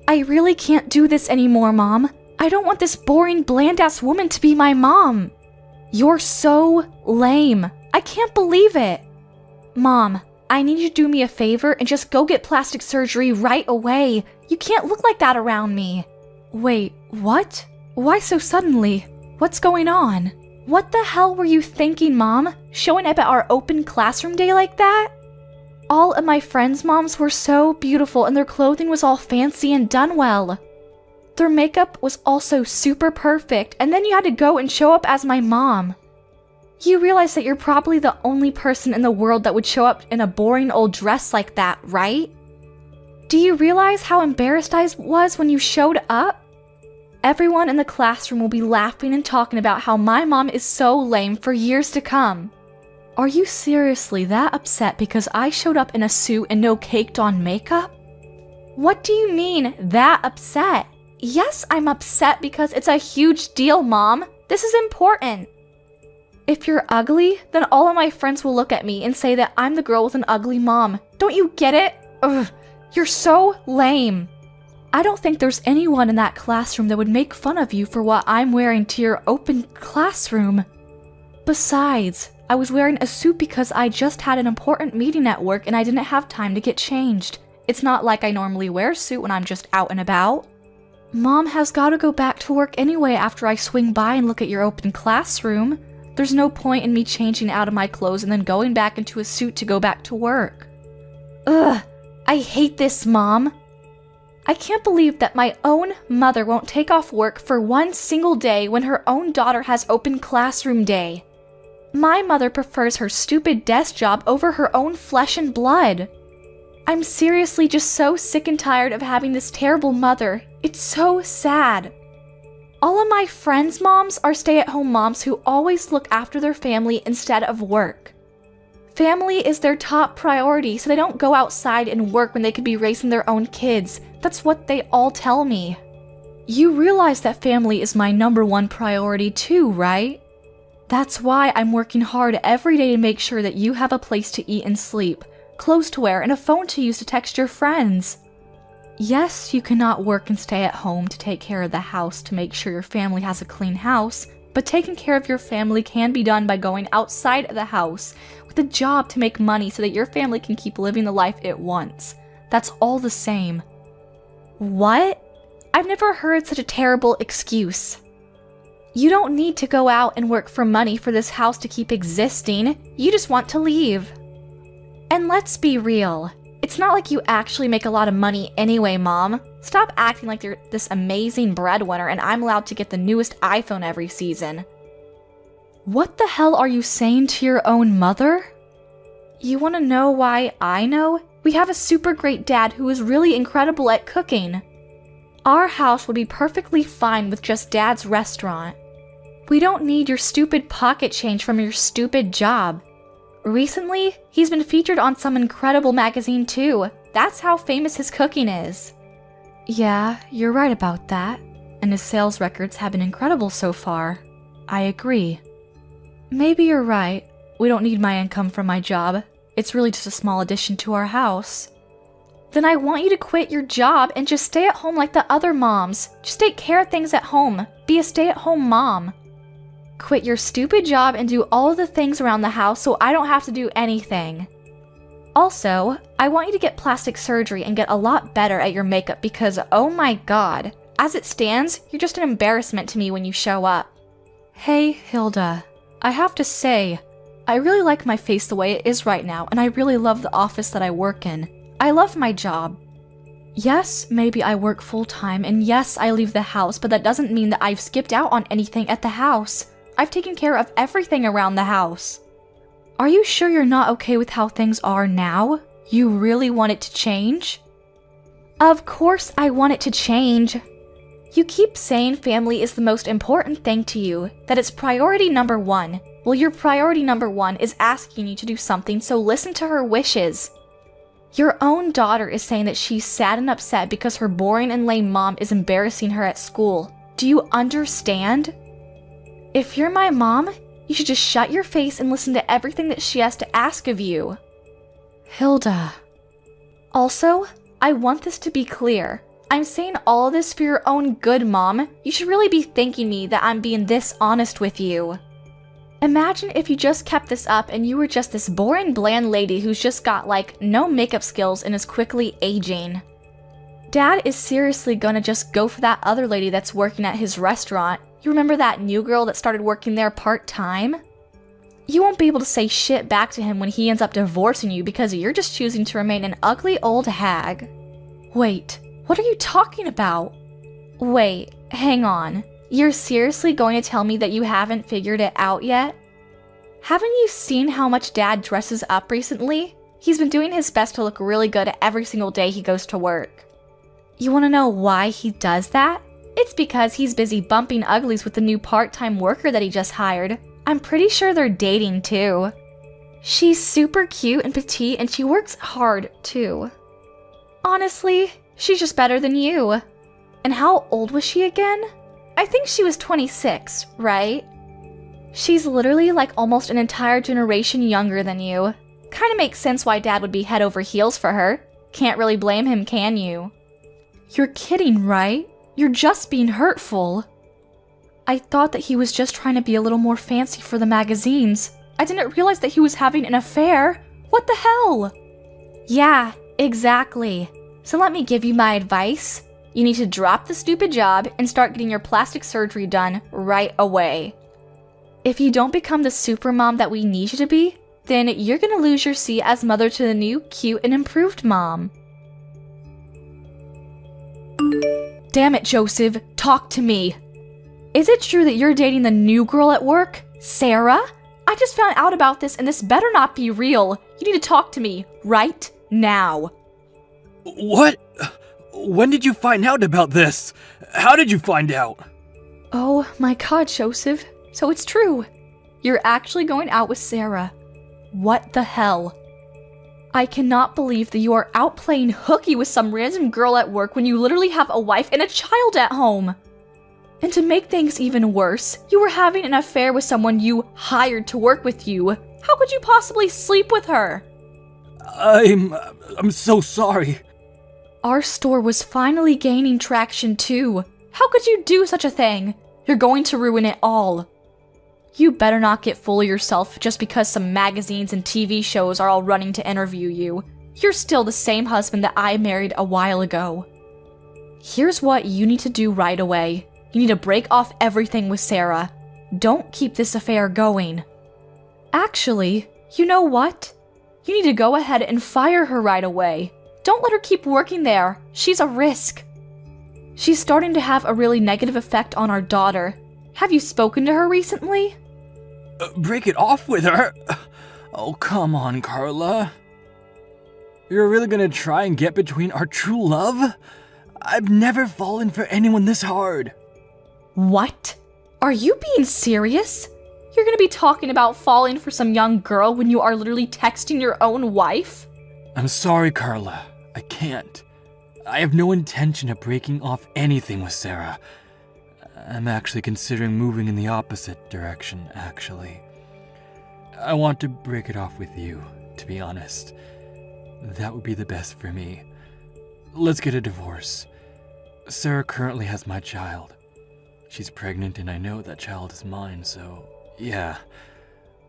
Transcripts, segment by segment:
I really can't do this anymore, Mom. I don't want this boring, bland-ass woman to be my mom. You're so lame. I can't believe it. Mom, I need you to do me a favor and just go get plastic surgery right away. You can't look like that around me. Wait, what? Why so suddenly? What's going on? What the hell were you thinking, Mom? Showing up at our open classroom day like that? All of my friends' moms were so beautiful and their clothing was all fancy and done well. Their makeup was also super perfect, and then you had to go and show up as my mom. You realize that you're probably the only person in the world that would show up in a boring old dress like that, right? Do you realize how embarrassed I was when you showed up? Everyone in the classroom will be laughing and talking about how my mom is so lame for years to come. Are you seriously that upset because I showed up in a suit and no caked-on makeup? What do you mean, that upset? Yes, I'm upset because it's a huge deal, Mom. This is important. If you're ugly, then all of my friends will look at me and say that I'm the girl with an ugly mom. Don't you get it? Ugh, you're so lame. I don't think there's anyone in that classroom that would make fun of you for what I'm wearing to your open classroom. Besides, I was wearing a suit because I just had an important meeting at work and I didn't have time to get changed. It's not like I normally wear a suit when I'm just out and about. Mom has got to go back to work anyway after I swing by and look at your open classroom. There's no point in me changing out of my clothes and then going back into a suit to go back to work. Ugh, I hate this, Mom. I can't believe that my own mother won't take off work for one single day when her own daughter has open classroom day. My mother prefers her stupid desk job over her own flesh and blood. I'm seriously just so sick and tired of having this terrible mother. It's so sad. All of my friends' moms are stay-at-home moms who always look after their family instead of work. Family is their top priority, so they don't go outside and work when they could be raising their own kids. That's what they all tell me. You realize that family is my #1 priority too, right? That's why I'm working hard every day to make sure that you have a place to eat and sleep, clothes to wear, and a phone to use to text your friends. Yes, you cannot work and stay at home to take care of the house to make sure your family has a clean house, but taking care of your family can be done by going outside of the house with a job to make money so that your family can keep living the life it wants. That's all the same. What? I've never heard such a terrible excuse. You don't need to go out and work for money for this house to keep existing. You just want to leave. And let's be real. It's not like you actually make a lot of money anyway, Mom. Stop acting like you're this amazing breadwinner and I'm allowed to get the newest iPhone every season. What the hell are you saying to your own mother? You want to know why I know? We have a super great dad who is really incredible at cooking. Our house would be perfectly fine with just Dad's restaurant. We don't need your stupid pocket change from your stupid job. Recently, he's been featured on some incredible magazine too. That's how famous his cooking is. Yeah, you're right about that. And his sales records have been incredible so far. I agree. Maybe you're right. We don't need my income from my job. It's really just a small addition to our house. Then I want you to quit your job and just stay at home like the other moms. Just take care of things at home. Be a stay-at-home mom. Quit your stupid job and do all of the things around the house so I don't have to do anything. Also, I want you to get plastic surgery and get a lot better at your makeup because, oh my god, as it stands, you're just an embarrassment to me when you show up. Hey, Hilda. I have to say, I really like my face the way it is right now, and I really love the office that I work in. I love my job. Yes, maybe I work full-time, and yes, I leave the house, but that doesn't mean that I've skipped out on anything at the house. I've taken care of everything around the house. Are you sure you're not okay with how things are now? You really want it to change? Of course I want it to change. You keep saying family is the most important thing to you, that it's priority #1. Well, your priority #1 is asking you to do something, so listen to her wishes. Your own daughter is saying that she's sad and upset because her boring and lame mom is embarrassing her at school. Do you understand? If you're my mom, you should just shut your face and listen to everything that she has to ask of you. Hilda. Also, I want this to be clear. I'm saying all of this for your own good, Mom. You should really be thanking me that I'm being this honest with you. Imagine if you just kept this up and you were just this boring, bland lady who's just got, like, no makeup skills and is quickly aging. Dad is seriously gonna just go for that other lady that's working at his restaurant. You remember that new girl that started working there part-time? You won't be able to say shit back to him when he ends up divorcing you because you're just choosing to remain an ugly old hag. Wait, what are you talking about? Wait, hang on. You're seriously going to tell me that you haven't figured it out yet? Haven't you seen how much Dad dresses up recently? He's been doing his best to look really good every single day he goes to work. You want to know why he does that? It's because he's busy bumping uglies with the new part-time worker that he just hired. I'm pretty sure they're dating too. She's super cute and petite and she works hard too. Honestly, she's just better than you. And how old was she again? I think she was 26, right? She's literally like almost an entire generation younger than you. Kinda makes sense why Dad would be head over heels for her. Can't really blame him, can you? You're kidding, right? You're just being hurtful. I thought that he was just trying to be a little more fancy for the magazines. I didn't realize that he was having an affair. What the hell? Yeah, exactly. So let me give you my advice. You need to drop the stupid job and start getting your plastic surgery done right away. If you don't become the super mom that we need you to be, then you're gonna lose your seat as mother to the new, cute, and improved mom. Damn it, Joseph, talk to me. Is it true that you're dating the new girl at work, Sarah? I just found out about this and this better not be real. You need to talk to me right now. What? When did you find out about this? How did you find out? Oh my god, Joseph. So it's true. You're actually going out with Sarah. What the hell? I cannot believe that you are out playing hooky with some random girl at work when you literally have a wife and a child at home. And to make things even worse, you were having an affair with someone you hired to work with you. How could you possibly sleep with her? I'm so sorry. Our store was finally gaining traction too. How could you do such a thing? You're going to ruin it all. You better not get full of yourself just because some magazines and TV shows are all running to interview you. You're still the same husband that I married a while ago. Here's what you need to do right away. You need to break off everything with Sarah. Don't keep this affair going. Actually, you know what? You need to go ahead and fire her right away. Don't let her keep working there. She's a risk. She's starting to have a really negative effect on our daughter. Have you spoken to her recently? Break it off with her? Oh, come on, Carla. You're really gonna try and get between our true love? I've never fallen for anyone this hard. What? Are you being serious? You're gonna be talking about falling for some young girl when you are literally texting your own wife? I'm sorry, Carla. I can't. I have no intention of breaking off anything with Sarah. I'm actually considering moving in the opposite direction, actually. I want to break it off with you, to be honest. That would be the best for me. Let's get a divorce. Sarah currently has my child. She's pregnant and I know that child is mine, so yeah,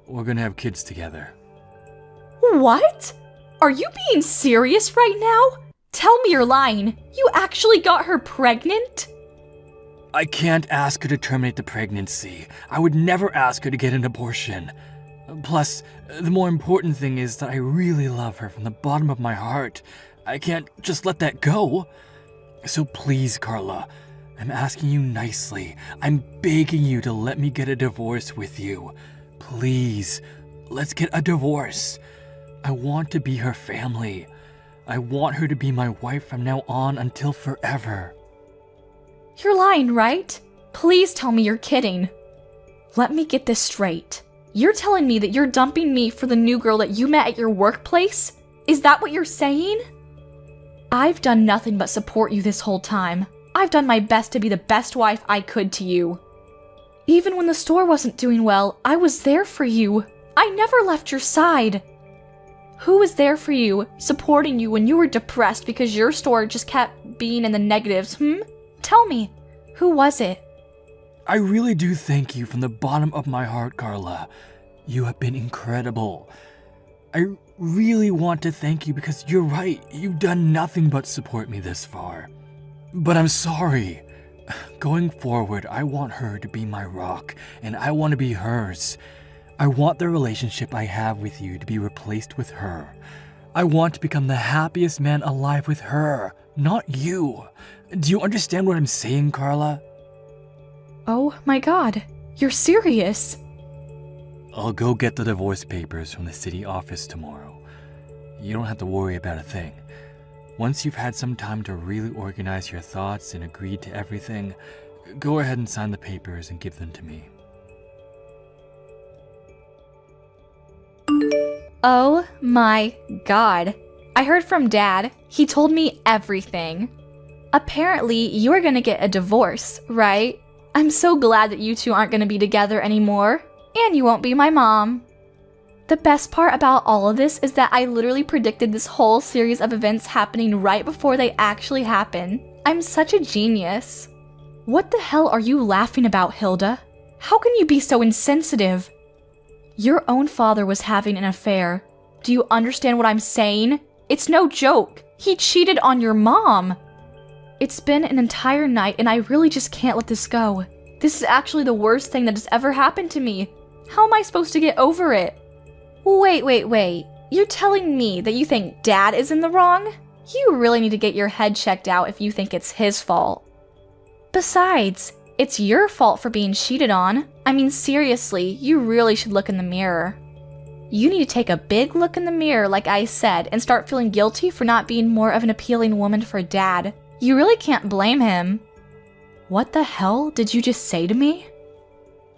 we're gonna have kids together. What? Are you being serious right now? Tell me you're lying. You actually got her pregnant? I can't ask her to terminate the pregnancy. I would never ask her to get an abortion. Plus, the more important thing is that I really love her from the bottom of my heart. I can't just let that go. So please, Carla, I'm asking you nicely. I'm begging you to let me get a divorce with you. Please, let's get a divorce. I want to be her family. I want her to be my wife from now on until forever. You're lying, right? Please tell me you're kidding. Let me get this straight. You're telling me that you're dumping me for the new girl that you met at your workplace? Is that what you're saying? I've done nothing but support you this whole time. I've done my best to be the best wife I could to you. Even when the store wasn't doing well, I was there for you. I never left your side. Who was there for you, supporting you when you were depressed because your store just kept being in the negatives, Tell me, who was it? I really do thank you from the bottom of my heart, Carla. You have been incredible. I really want to thank you because you're right, you've done nothing but support me this far. But I'm sorry. Going forward, I want her to be my rock, and I want to be hers. I want the relationship I have with you to be replaced with her. I want to become the happiest man alive with her, not you. Do you understand what I'm saying, Carla? Oh my god, you're serious? I'll go get the divorce papers from the city office tomorrow. You don't have to worry about a thing. Once you've had some time to really organize your thoughts and agreed to everything, go ahead and sign the papers and give them to me. Oh my god. I heard from Dad. He told me everything. Apparently, you're gonna get a divorce, right? I'm so glad that you two aren't gonna be together anymore, and you won't be my mom. The best part about all of this is that I literally predicted this whole series of events happening right before they actually happen. I'm such a genius. What the hell are you laughing about, Hilda? How can you be so insensitive? Your own father was having an affair. Do you understand what I'm saying? It's no joke. He cheated on your mom. It's been an entire night and I really just can't let this go. This is actually the worst thing that has ever happened to me. How am I supposed to get over it? Wait. You're telling me that you think Dad is in the wrong? You really need to get your head checked out if you think it's his fault. Besides, it's your fault for being cheated on. I mean, seriously, you really should look in the mirror. You need to take a big look in the mirror, like I said, and start feeling guilty for not being more of an appealing woman for Dad. You really can't blame him. What the hell did you just say to me?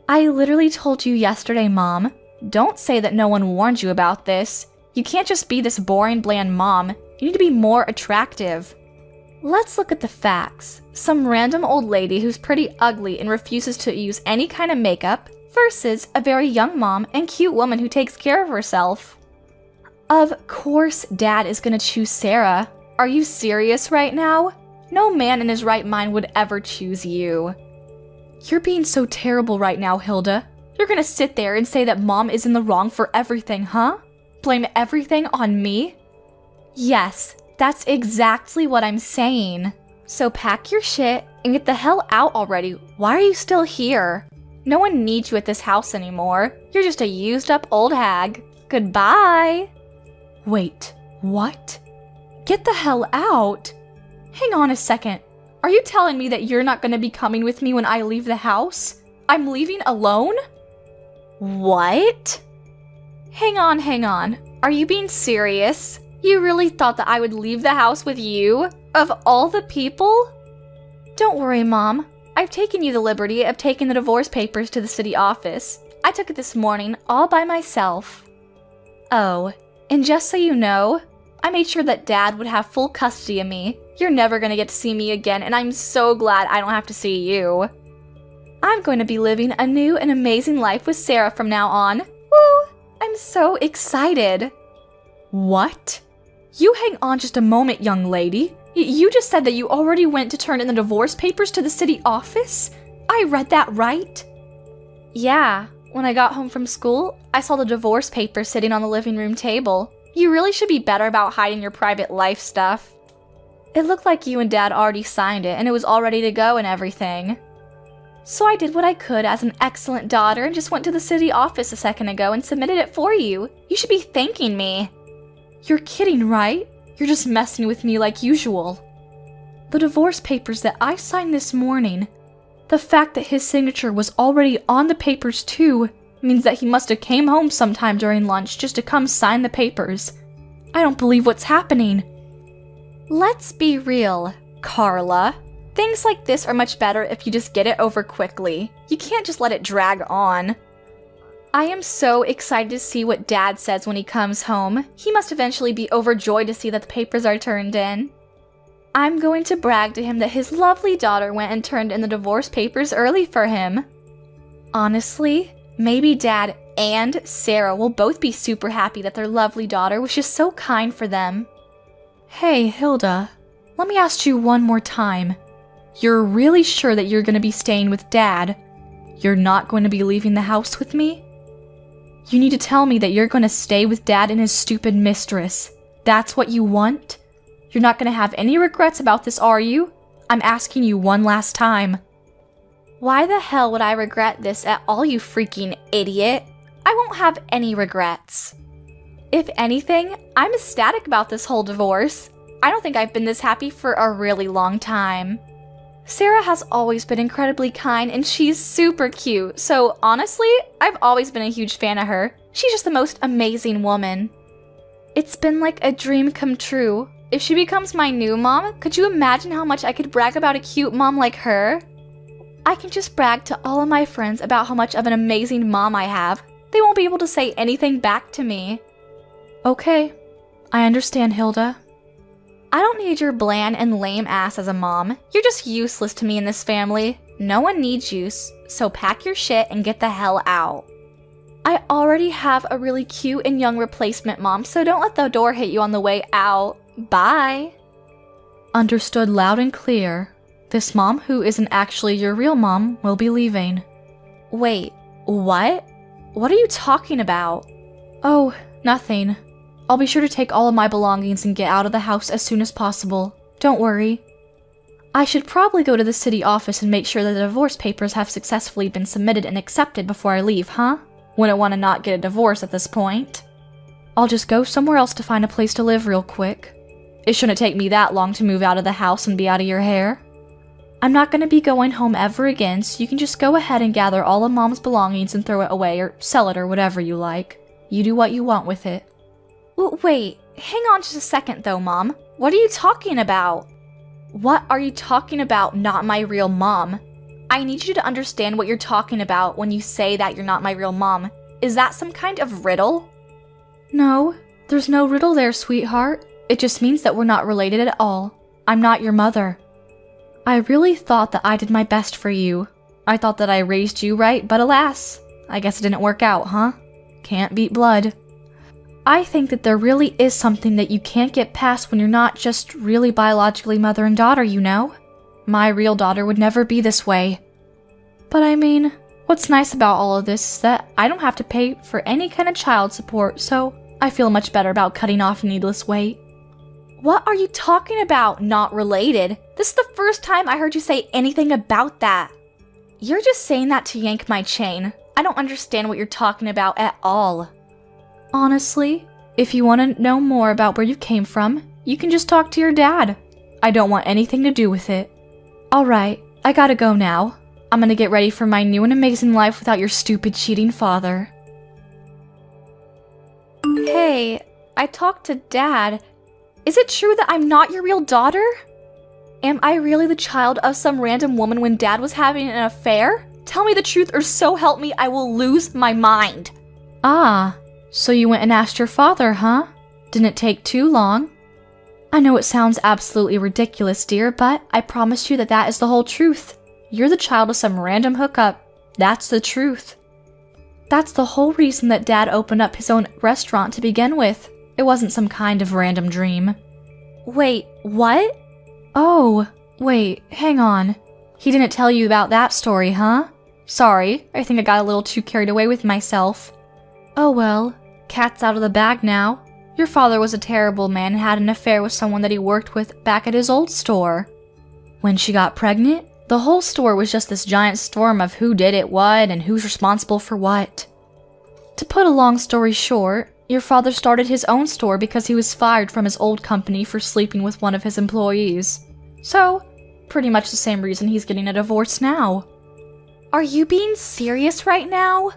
I literally told you yesterday, Mom. Don't say that no one warned you about this. You can't just be this boring, bland mom. You need to be more attractive. Let's look at the facts. Some random old lady who's pretty ugly and refuses to use any kind of makeup versus a very young mom and cute woman who takes care of herself. Of course Dad is gonna choose Sarah. Are you serious right now? No man in his right mind would ever choose you. You're being so terrible right now, Hilda. You're gonna sit there and say that Mom is in the wrong for everything, huh? Blame everything on me? Yes, that's exactly what I'm saying. So pack your shit and get the hell out already. Why are you still here? No one needs you at this house anymore. You're just a used up old hag. Goodbye. Wait, what? Get the hell out? Hang on a second. Are you telling me that you're not gonna be coming with me when I leave the house? I'm leaving alone? What? Hang on. Are you being serious? You really thought that I would leave the house with you? Of all the people? Don't worry, Mom. I've taken you the liberty of taking the divorce papers to the city office. I took it this morning all by myself. Oh, and just so you know, I made sure that Dad would have full custody of me. You're never gonna get to see me again, and I'm so glad I don't have to see you. I'm going to be living a new and amazing life with Sarah from now on. Woo! I'm so excited. What? You hang on just a moment, young lady. You just said that you already went to turn in the divorce papers to the city office? I read that right? Yeah, when I got home from school, I saw the divorce papers sitting on the living room table. You really should be better about hiding your private life stuff. It looked like you and Dad already signed it and it was all ready to go and everything. So I did what I could as an excellent daughter and just went to the city office a second ago and submitted it for you. You should be thanking me. You're kidding, right? You're just messing with me like usual. The divorce papers that I signed this morning, the fact that his signature was already on the papers too, means that he must have came home sometime during lunch just to come sign the papers. I don't believe what's happening. Let's be real, Carla. Things like this are much better if you just get it over quickly. You can't just let it drag on. I am so excited to see what Dad says when he comes home. He must eventually be overjoyed to see that the papers are turned in. I'm going to brag to him that his lovely daughter went and turned in the divorce papers early for him. Honestly, maybe Dad and Sarah will both be super happy that their lovely daughter was just so kind for them. Hey, Hilda, let me ask you one more time. You're really sure that you're going to be staying with Dad? You're not going to be leaving the house with me? You need to tell me that you're going to stay with Dad and his stupid mistress. That's what you want? You're not going to have any regrets about this, are you? I'm asking you one last time. Why the hell would I regret this at all, you freaking idiot? I won't have any regrets. If anything, I'm ecstatic about this whole divorce. I don't think I've been this happy for a really long time. Sarah has always been incredibly kind and she's super cute, so honestly, I've always been a huge fan of her. She's just the most amazing woman. It's been like a dream come true. If she becomes my new mom, could you imagine how much I could brag about a cute mom like her? I can just brag to all of my friends about how much of an amazing mom I have. They won't be able to say anything back to me. Okay, I understand, Hilda. I don't need your bland and lame ass as a mom. You're just useless to me in this family. No one needs you, so pack your shit and get the hell out. I already have a really cute and young replacement mom, so don't let the door hit you on the way out. Bye. Understood loud and clear. This mom, who isn't actually your real mom, will be leaving. Wait, what? What are you talking about? Oh, nothing. I'll be sure to take all of my belongings and get out of the house as soon as possible. Don't worry. I should probably go to the city office and make sure that the divorce papers have successfully been submitted and accepted before I leave, huh? Wouldn't want to not get a divorce at this point. I'll just go somewhere else to find a place to live real quick. It shouldn't take me that long to move out of the house and be out of your hair. I'm not going to be going home ever again, so you can just go ahead and gather all of Mom's belongings and throw it away or sell it or whatever you like. You do what you want with it. Wait, hang on just a second though, Mom. What are you talking about? What are you talking about, not my real mom? I need you to understand what you're talking about when you say that you're not my real mom. Is that some kind of riddle? No, there's no riddle there, sweetheart. It just means that we're not related at all. I'm not your mother. I really thought that I did my best for you. I thought that I raised you right, but alas, I guess it didn't work out, huh? Can't beat blood. I think that there really is something that you can't get past when you're not just really biologically mother and daughter, you know? My real daughter would never be this way. But I mean, what's nice about all of this is that I don't have to pay for any kind of child support, so I feel much better about cutting off needless weight. What are you talking about, not related? This is the first time I heard you say anything about that. You're just saying that to yank my chain. I don't understand what you're talking about at all. Honestly, if you want to know more about where you came from, you can just talk to your dad. I don't want anything to do with it. Alright, I gotta go now. I'm gonna get ready for my new and amazing life without your stupid cheating father. Hey, I talked to Dad. Is it true that I'm not your real daughter? Am I really the child of some random woman when Dad was having an affair? Tell me the truth or so help me I will lose my mind. Ah, so you went and asked your father, huh? Didn't it take too long? I know it sounds absolutely ridiculous, dear, but I promise you that that is the whole truth. You're the child of some random hookup. That's the truth. That's the whole reason that Dad opened up his own restaurant to begin with. It wasn't some kind of random dream. Wait, what? Oh, wait, hang on. He didn't tell you about that story, huh? Sorry, I think I got a little too carried away with myself. Oh well, cat's out of the bag now. Your father was a terrible man and had an affair with someone that he worked with back at his old store. When she got pregnant, the whole store was just this giant storm of who did it what and who's responsible for what. To put a long story short, your father started his own store because he was fired from his old company for sleeping with one of his employees. So, pretty much the same reason he's getting a divorce now. Are you being serious right now?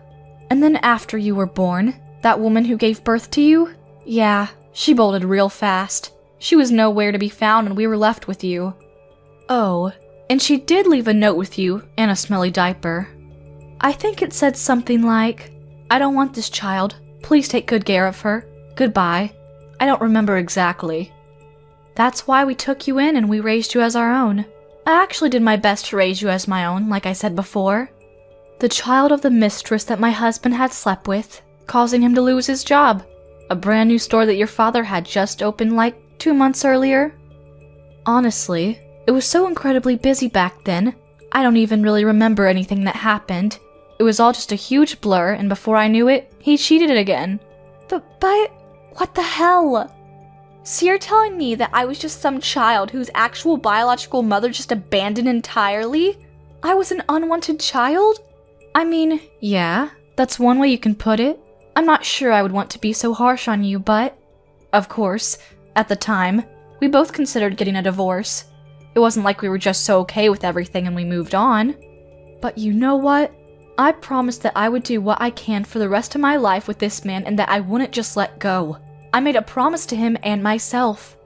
And then after you were born, that woman who gave birth to you? Yeah, she bolted real fast. She was nowhere to be found and we were left with you. Oh, and she did leave a note with you and a smelly diaper. I think it said something like, I don't want this child. Please take good care of her. Goodbye. I don't remember exactly. That's why we took you in and we raised you as our own. I actually did my best to raise you as my own, like I said before. The child of the mistress that my husband had slept with, causing him to lose his job. A brand new store that your father had just opened like 2 months earlier. Honestly, it was so incredibly busy back then, I don't even really remember anything that happened. It was all just a huge blur, and before I knew it, he cheated again. But what the hell? So you're telling me that I was just some child whose actual biological mother just abandoned entirely? I was an unwanted child? I mean, yeah, that's one way you can put it. I'm not sure I would want to be so harsh on you, but... Of course, at the time, we both considered getting a divorce. It wasn't like we were just so okay with everything and we moved on. But you know what? I promised that I would do what I can for the rest of my life with this man and that I wouldn't just let go. I made a promise to him and myself.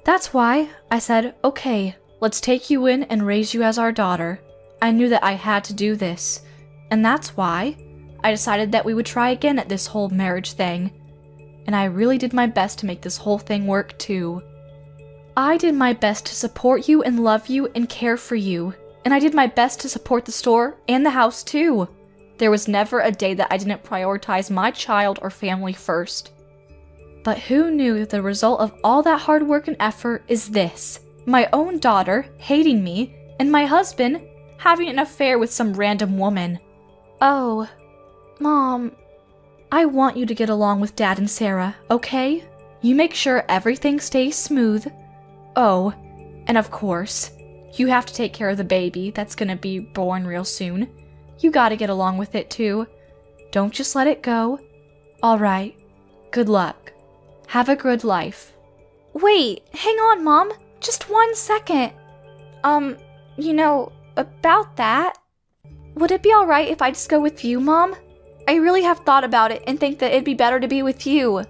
That's why I said, okay, let's take you in and raise you as our daughter. I knew that I had to do this. And that's why I decided that we would try again at this whole marriage thing. And I really did my best to make this whole thing work too. I did my best to support you and love you and care for you. And I did my best to support the store and the house too. There was never a day that I didn't prioritize my child or family first. But who knew that the result of all that hard work and effort is this? My own daughter hating me, and my husband having an affair with some random woman. Oh, Mom, I want you to get along with Dad and Sarah, okay? You make sure everything stays smooth. Oh, and of course, you have to take care of the baby that's gonna be born real soon. You gotta get along with it too. Don't just let it go. Alright, good luck. Have a good life. Wait, hang on, Mom. Just 1 second. About that. Would it be alright if I just go with you, Mom? I really have thought about it and think that it'd be better to be with you.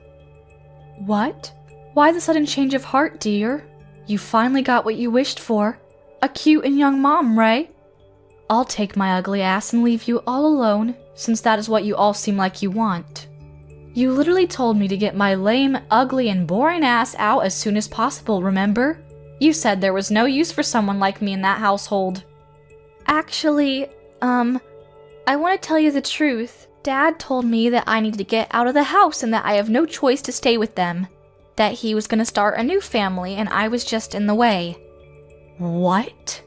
What? Why the sudden change of heart, dear? You finally got what you wished for. A cute and young mom, right? I'll take my ugly ass and leave you all alone, since that is what you all seem like you want. You literally told me to get my lame, ugly, and boring ass out as soon as possible, remember? You said there was no use for someone like me in that household. Actually, I want to tell you the truth. Dad told me that I needed to get out of the house and that I have no choice to stay with them. That he was going to start a new family and I was just in the way. What?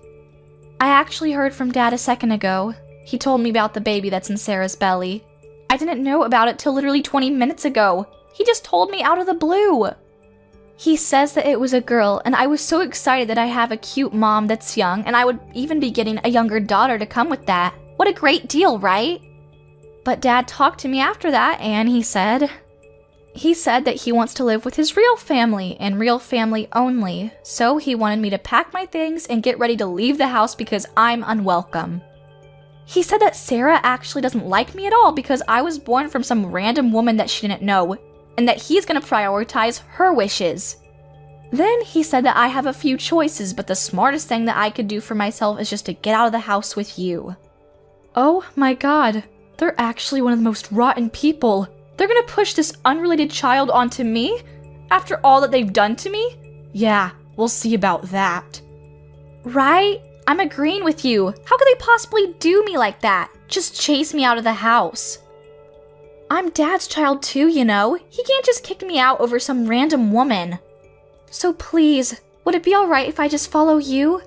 I actually heard from Dad a second ago. He told me about the baby that's in Sarah's belly. I didn't know about it till literally 20 minutes ago. He just told me out of the blue. He says that it was a girl, and I was so excited that I have a cute mom that's young, and I would even be getting a younger daughter to come with that. What a great deal, right? But Dad talked to me after that, and he said that he wants to live with his real family, and real family only. So he wanted me to pack my things and get ready to leave the house because I'm unwelcome. He said that Sarah actually doesn't like me at all because I was born from some random woman that she didn't know, and that he's gonna prioritize her wishes. Then he said that I have a few choices, but the smartest thing that I could do for myself is just to get out of the house with you. Oh my god, they're actually one of the most rotten people. They're gonna push this unrelated child onto me? After all that they've done to me? Yeah, we'll see about that. Right? I'm agreeing with you. How could they possibly do me like that? Just chase me out of the house. I'm Dad's child too, you know. He can't just kick me out over some random woman. So please, would it be alright if I just follow you?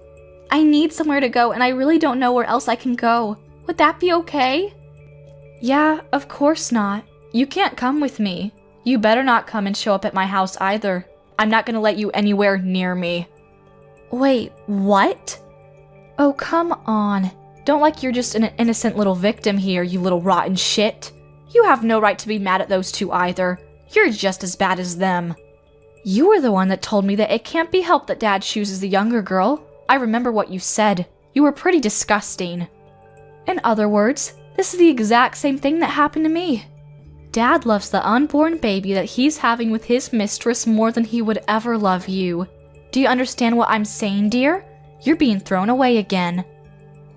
I need somewhere to go and I really don't know where else I can go. Would that be okay? Yeah, of course not. You can't come with me. You better not come and show up at my house either. I'm not gonna let you anywhere near me. Wait, what? Oh, come on. Don't like you're just an innocent little victim here, you little rotten shit. You have no right to be mad at those two either. You're just as bad as them. You were the one that told me that it can't be helped that Dad chooses the younger girl. I remember what you said. You were pretty disgusting. In other words, this is the exact same thing that happened to me. Dad loves the unborn baby that he's having with his mistress more than he would ever love you. Do you understand what I'm saying, dear? You're being thrown away again.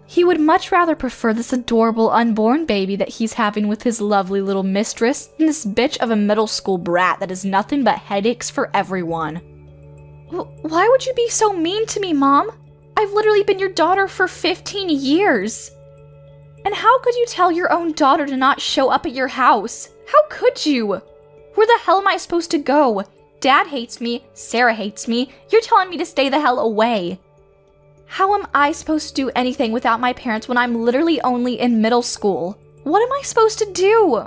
He would much rather prefer this adorable unborn baby that he's having with his lovely little mistress than this bitch of a middle school brat that is nothing but headaches for everyone. Why would you be so mean to me, Mom? I've literally been your daughter for 15 years. And how could you tell your own daughter to not show up at your house? How could you? Where the hell am I supposed to go? Dad hates me, Sarah hates me, you're telling me to stay the hell away. How am I supposed to do anything without my parents when I'm literally only in middle school? What am I supposed to do?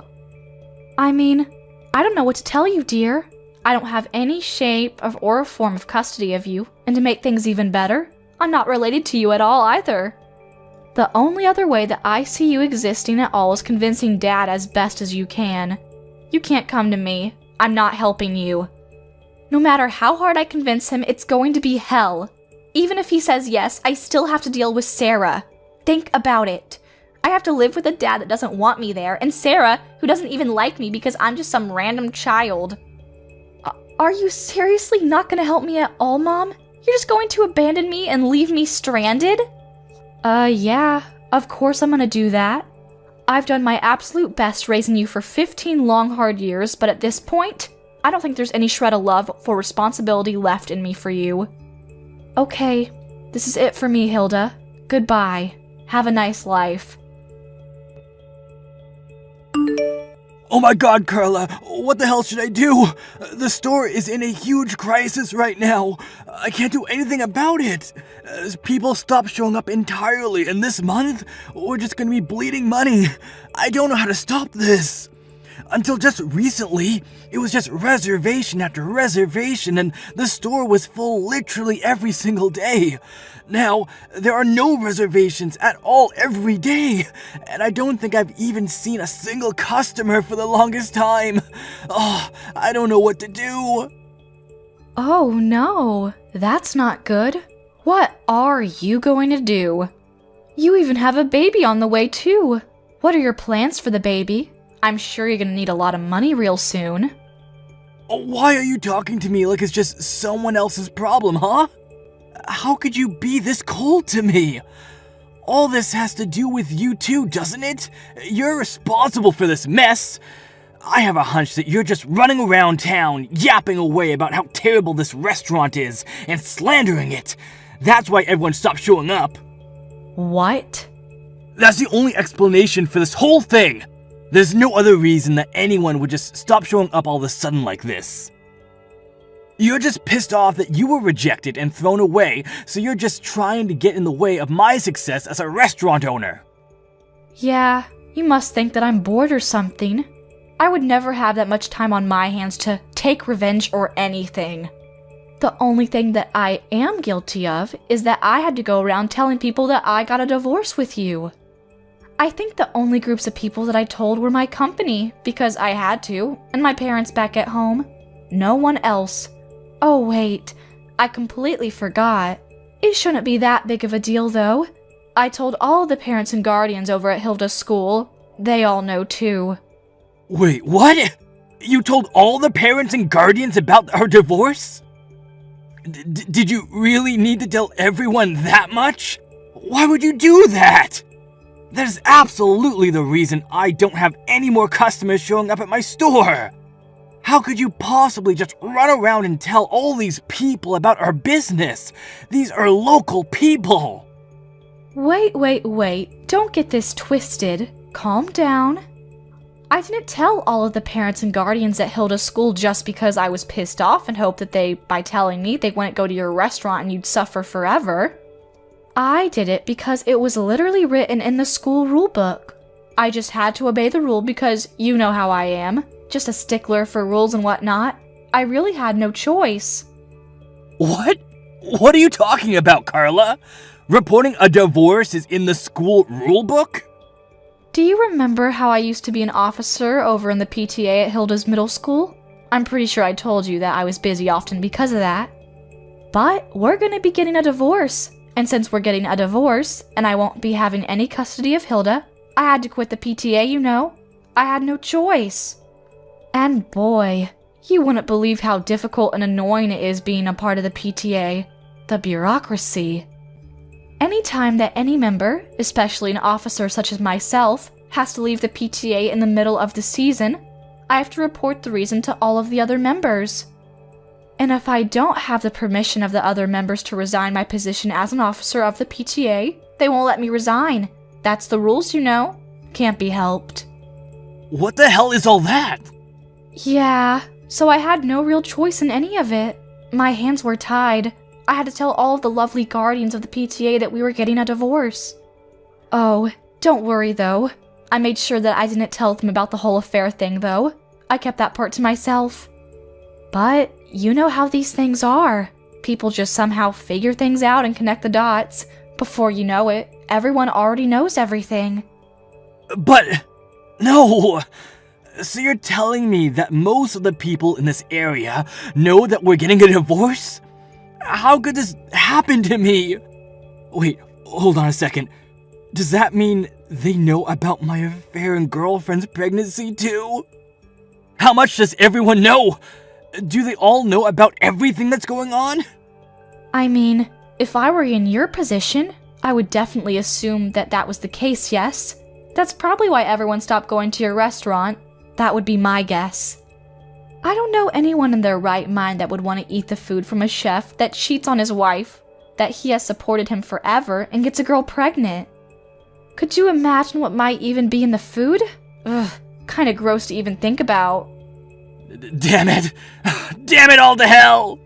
I mean, I don't know what to tell you, dear. I don't have any shape or a form of custody of you, and to make things even better, I'm not related to you at all either. The only other way that I see you existing at all is convincing Dad as best as you can. You can't come to me. I'm not helping you. No matter how hard I convince him, it's going to be hell. Even if he says yes, I still have to deal with Sarah. Think about it. I have to live with a dad that doesn't want me there, and Sarah, who doesn't even like me because I'm just some random child. Are you seriously not going to help me at all, Mom? You're just going to abandon me and leave me stranded? Yeah, of course I'm gonna do that. I've done my absolute best raising you for 15 long, hard years, but at this point, I don't think there's any shred of love or responsibility left in me for you. Okay, this is it for me, Hilda. Goodbye. Have a nice life. Oh my god, Carla, what the hell should I do? The store is in a huge crisis right now. I can't do anything about it. People stop showing up entirely, and this month, we're just gonna be bleeding money. I don't know how to stop this. Until just recently, it was just reservation after reservation, and the store was full literally every single day. Now, there are no reservations at all every day, and I don't think I've even seen a single customer for the longest time. Oh, I don't know what to do. Oh no, that's not good. What are you going to do? You even have a baby on the way too. What are your plans for the baby? I'm sure you're gonna need a lot of money real soon. Why are you talking to me like it's just someone else's problem, huh? How could you be this cold to me? All this has to do with you too, doesn't it? You're responsible for this mess. I have a hunch that you're just running around town, yapping away about how terrible this restaurant is, and slandering it. That's why everyone stopped showing up. What? That's the only explanation for this whole thing. There's no other reason that anyone would just stop showing up all of a sudden like this. You're just pissed off that you were rejected and thrown away, so you're just trying to get in the way of my success as a restaurant owner. Yeah, you must think that I'm bored or something. I would never have that much time on my hands to take revenge or anything. The only thing that I am guilty of is that I had to go around telling people that I got a divorce with you. I think the only groups of people that I told were my company, because I had to, and my parents back at home. No one else. Oh wait, I completely forgot. It shouldn't be that big of a deal though. I told all the parents and guardians over at Hilda's school. They all know too. Wait, what? You told all the parents and guardians about our divorce? Did you really need to tell everyone that much? Why would you do that? That is absolutely the reason I don't have any more customers showing up at my store. How could you possibly just run around and tell all these people about our business? These are local people. Wait. Don't get this twisted. Calm down. I didn't tell all of the parents and guardians at Hilda's school just because I was pissed off and hoped that by telling me, they wouldn't go to your restaurant and you'd suffer forever. I did it because it was literally written in the school rule book. I just had to obey the rule because you know how I am. Just a stickler for rules and whatnot. I really had no choice. What? What are you talking about, Carla? Reporting a divorce is in the school rule book? Do you remember how I used to be an officer over in the PTA at Hilda's middle school? I'm pretty sure I told you that I was busy often because of that. But we're gonna be getting a divorce. And since we're getting a divorce, and I won't be having any custody of Hilda, I had to quit the PTA, you know. I had no choice. And boy, you wouldn't believe how difficult and annoying it is being a part of the PTA. The bureaucracy. Anytime that any member, especially an officer such as myself, has to leave the PTA in the middle of the season, I have to report the reason to all of the other members. And if I don't have the permission of the other members to resign my position as an officer of the PTA, they won't let me resign. That's the rules, you know. Can't be helped. What the hell is all that? Yeah, so I had no real choice in any of it. My hands were tied. I had to tell all of the lovely guardians of the PTA that we were getting a divorce. Oh, don't worry though. I made sure that I didn't tell them about the whole affair thing though. I kept that part to myself. But you know how these things are. People just somehow figure things out and connect the dots. Before you know it, everyone already knows everything. But, no! So you're telling me that most of the people in this area know that we're getting a divorce? How could this happen to me? Wait, hold on a second. Does that mean they know about my affair and girlfriend's pregnancy too? How much does everyone know? Do they all know about everything that's going on? I mean, if I were in your position, I would definitely assume that that was the case, yes? That's probably why everyone stopped going to your restaurant. That would be my guess. I don't know anyone in their right mind that would want to eat the food from a chef that cheats on his wife, that he has supported him forever and gets a girl pregnant. Could you imagine what might even be in the food? Ugh, kinda gross to even think about. Damn it! Damn it all to hell!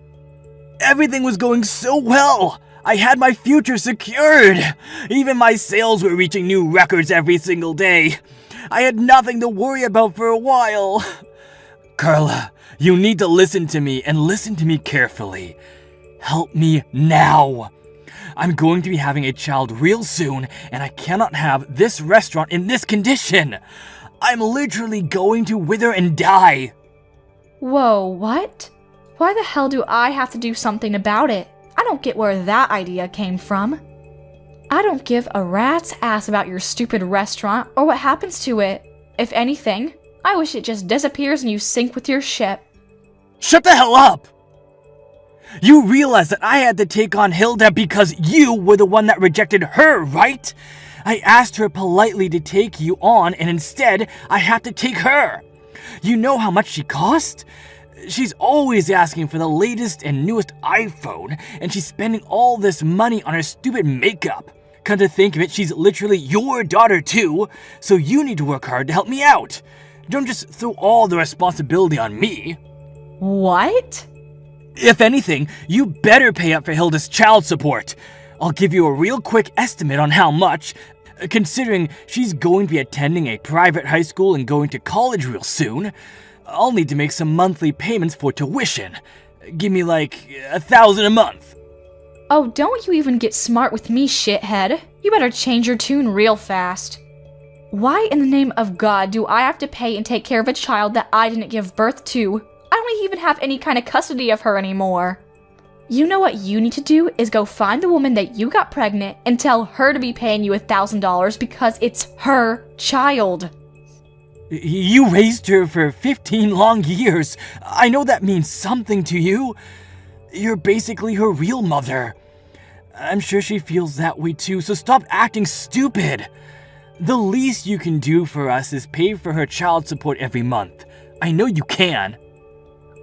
Everything was going so well! I had my future secured! Even my sales were reaching new records every single day. I had nothing to worry about for a while. Carla, you need to listen to me and listen to me carefully. Help me now. I'm going to be having a child real soon, and I cannot have this restaurant in this condition. I'm literally going to wither and die. Whoa, what? Why the hell do I have to do something about it? I don't get where that idea came from. I don't give a rat's ass about your stupid restaurant or what happens to it. If anything, I wish it just disappears and you sink with your ship. Shut the hell up! You realize that I had to take on Hilda because you were the one that rejected her, right? I asked her politely to take you on, and instead, I had to take her. You know how much she cost? She's always asking for the latest and newest iPhone, and she's spending all this money on her stupid makeup. Come to think of it, she's literally your daughter too, so you need to work hard to help me out. Don't just throw all the responsibility on me. What? If anything, you better pay up for Hilda's child support. I'll give you a real quick estimate on how much, considering she's going to be attending a private high school and going to college real soon. I'll need to make some monthly payments for tuition. Give me like $1,000 a month. Oh, don't you even get smart with me, shithead. You better change your tune real fast. Why in the name of God do I have to pay and take care of a child that I didn't give birth to? I don't even have any kind of custody of her anymore. You know what you need to do is go find the woman that you got pregnant and tell her to be paying you $1,000 because it's her child. You raised her for 15 long years. I know that means something to you. You're basically her real mother. I'm sure she feels that way too, so stop acting stupid. The least you can do for us is pay for her child support every month. I know you can.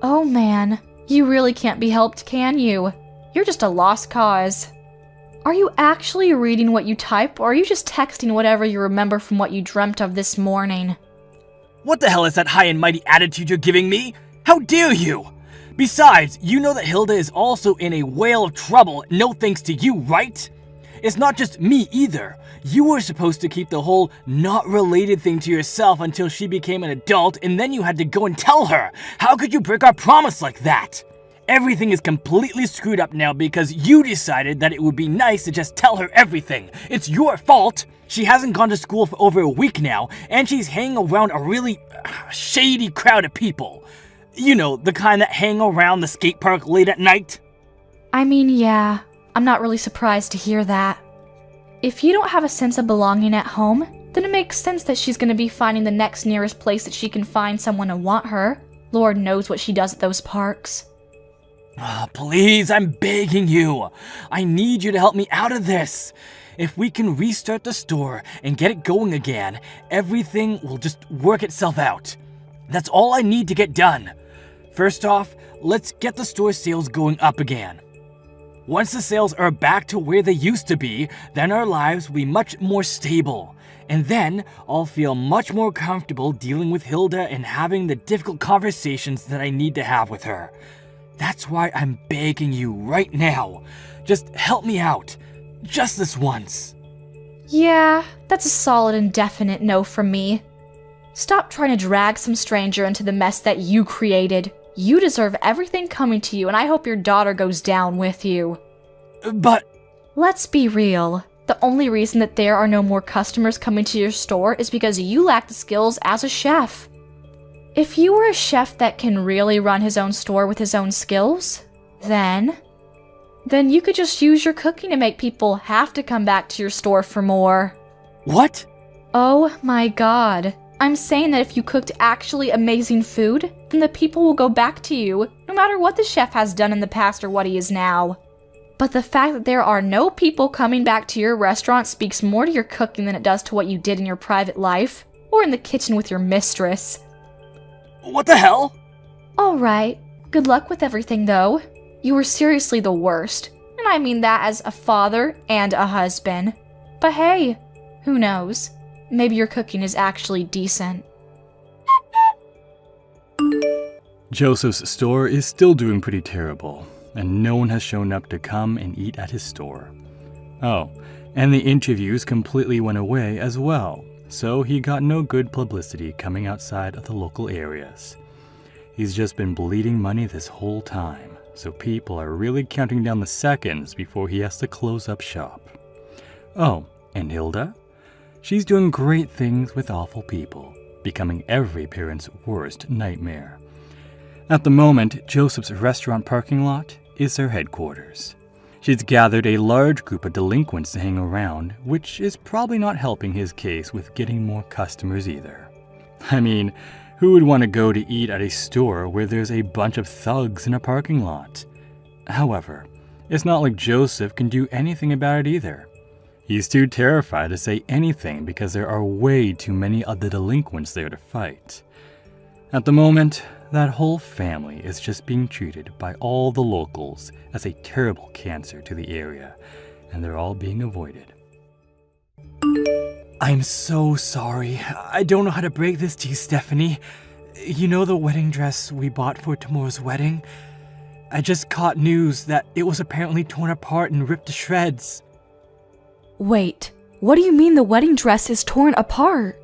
Oh man, you really can't be helped, can you? You're just a lost cause. Are you actually reading what you type, or are you just texting whatever you remember from what you dreamt of this morning? What the hell is that high and mighty attitude you're giving me? How dare you? Besides, you know that Hilda is also in a whale of trouble, no thanks to you, right? It's not just me either. You were supposed to keep the whole not related thing to yourself until she became an adult, and then you had to go and tell her. How could you break our promise like that? Everything is completely screwed up now because you decided that it would be nice to just tell her everything. It's your fault. She hasn't gone to school for over a week now, and she's hanging around a really shady crowd of people. You know, the kind that hang around the skate park late at night. I mean, yeah, I'm not really surprised to hear that. If you don't have a sense of belonging at home, then it makes sense that she's gonna be finding the next nearest place that she can find someone to want her. Lord knows what she does at those parks. Please, I'm begging you. I need you to help me out of this. If we can restart the store and get it going again, everything will just work itself out. That's all I need to get done. First off, let's get the store sales going up again. Once the sales are back to where they used to be, then our lives will be much more stable. And then I'll feel much more comfortable dealing with Hilda and having the difficult conversations that I need to have with her. That's why I'm begging you right now. Just help me out. Just this once. Yeah, that's a solid and definite no from me. Stop trying to drag some stranger into the mess that you created. You deserve everything coming to you, and I hope your daughter goes down with you. But... Let's be real. The only reason that there are no more customers coming to your store is because you lack the skills as a chef. If you were a chef that can really run his own store with his own skills, then you could just use your cooking to make people have to come back to your store for more. What? Oh my god. I'm saying that if you cooked actually amazing food, then the people will go back to you, no matter what the chef has done in the past or what he is now. But the fact that there are no people coming back to your restaurant speaks more to your cooking than it does to what you did in your private life, or in the kitchen with your mistress. What the hell? Alright, good luck with everything though. You were seriously the worst, and I mean that as a father and a husband. But hey, who knows? Maybe your cooking is actually decent. Joseph's store is still doing pretty terrible, and no one has shown up to come and eat at his store. Oh, and the interviews completely went away as well, so he got no good publicity coming outside of the local areas. He's just been bleeding money this whole time, so people are really counting down the seconds before he has to close up shop. Oh, and Hilda? She's doing great things with awful people, becoming every parent's worst nightmare. At the moment, Joseph's restaurant parking lot is their headquarters. She's gathered a large group of delinquents to hang around, which is probably not helping his case with getting more customers either. I mean, who would want to go to eat at a store where there's a bunch of thugs in a parking lot? However, it's not like Joseph can do anything about it either. He's too terrified to say anything because there are way too many other delinquents there to fight. At the moment, that whole family is just being treated by all the locals as a terrible cancer to the area, and they're all being avoided. I'm so sorry. I don't know how to break this to you, Stephanie. You know the wedding dress we bought for tomorrow's wedding? I just caught news that it was apparently torn apart and ripped to shreds. Wait, what do you mean the wedding dress is torn apart?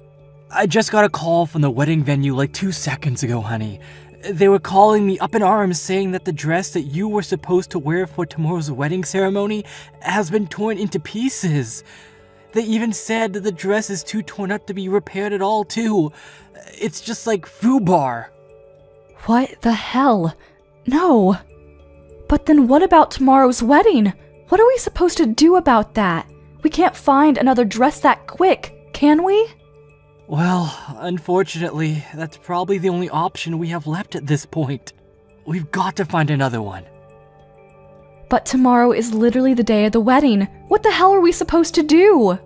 I just got a call from the wedding venue like 2 seconds ago, honey. They were calling me up in arms saying that the dress that you were supposed to wear for tomorrow's wedding ceremony has been torn into pieces. They even said that the dress is too torn up to be repaired at all, too. It's just like FUBAR. What the hell? No. But then what about tomorrow's wedding? What are we supposed to do about that? We can't find another dress that quick, can we? Well, unfortunately, that's probably the only option we have left at this point. We've got to find another one. But tomorrow is literally the day of the wedding. What the hell are we supposed to do?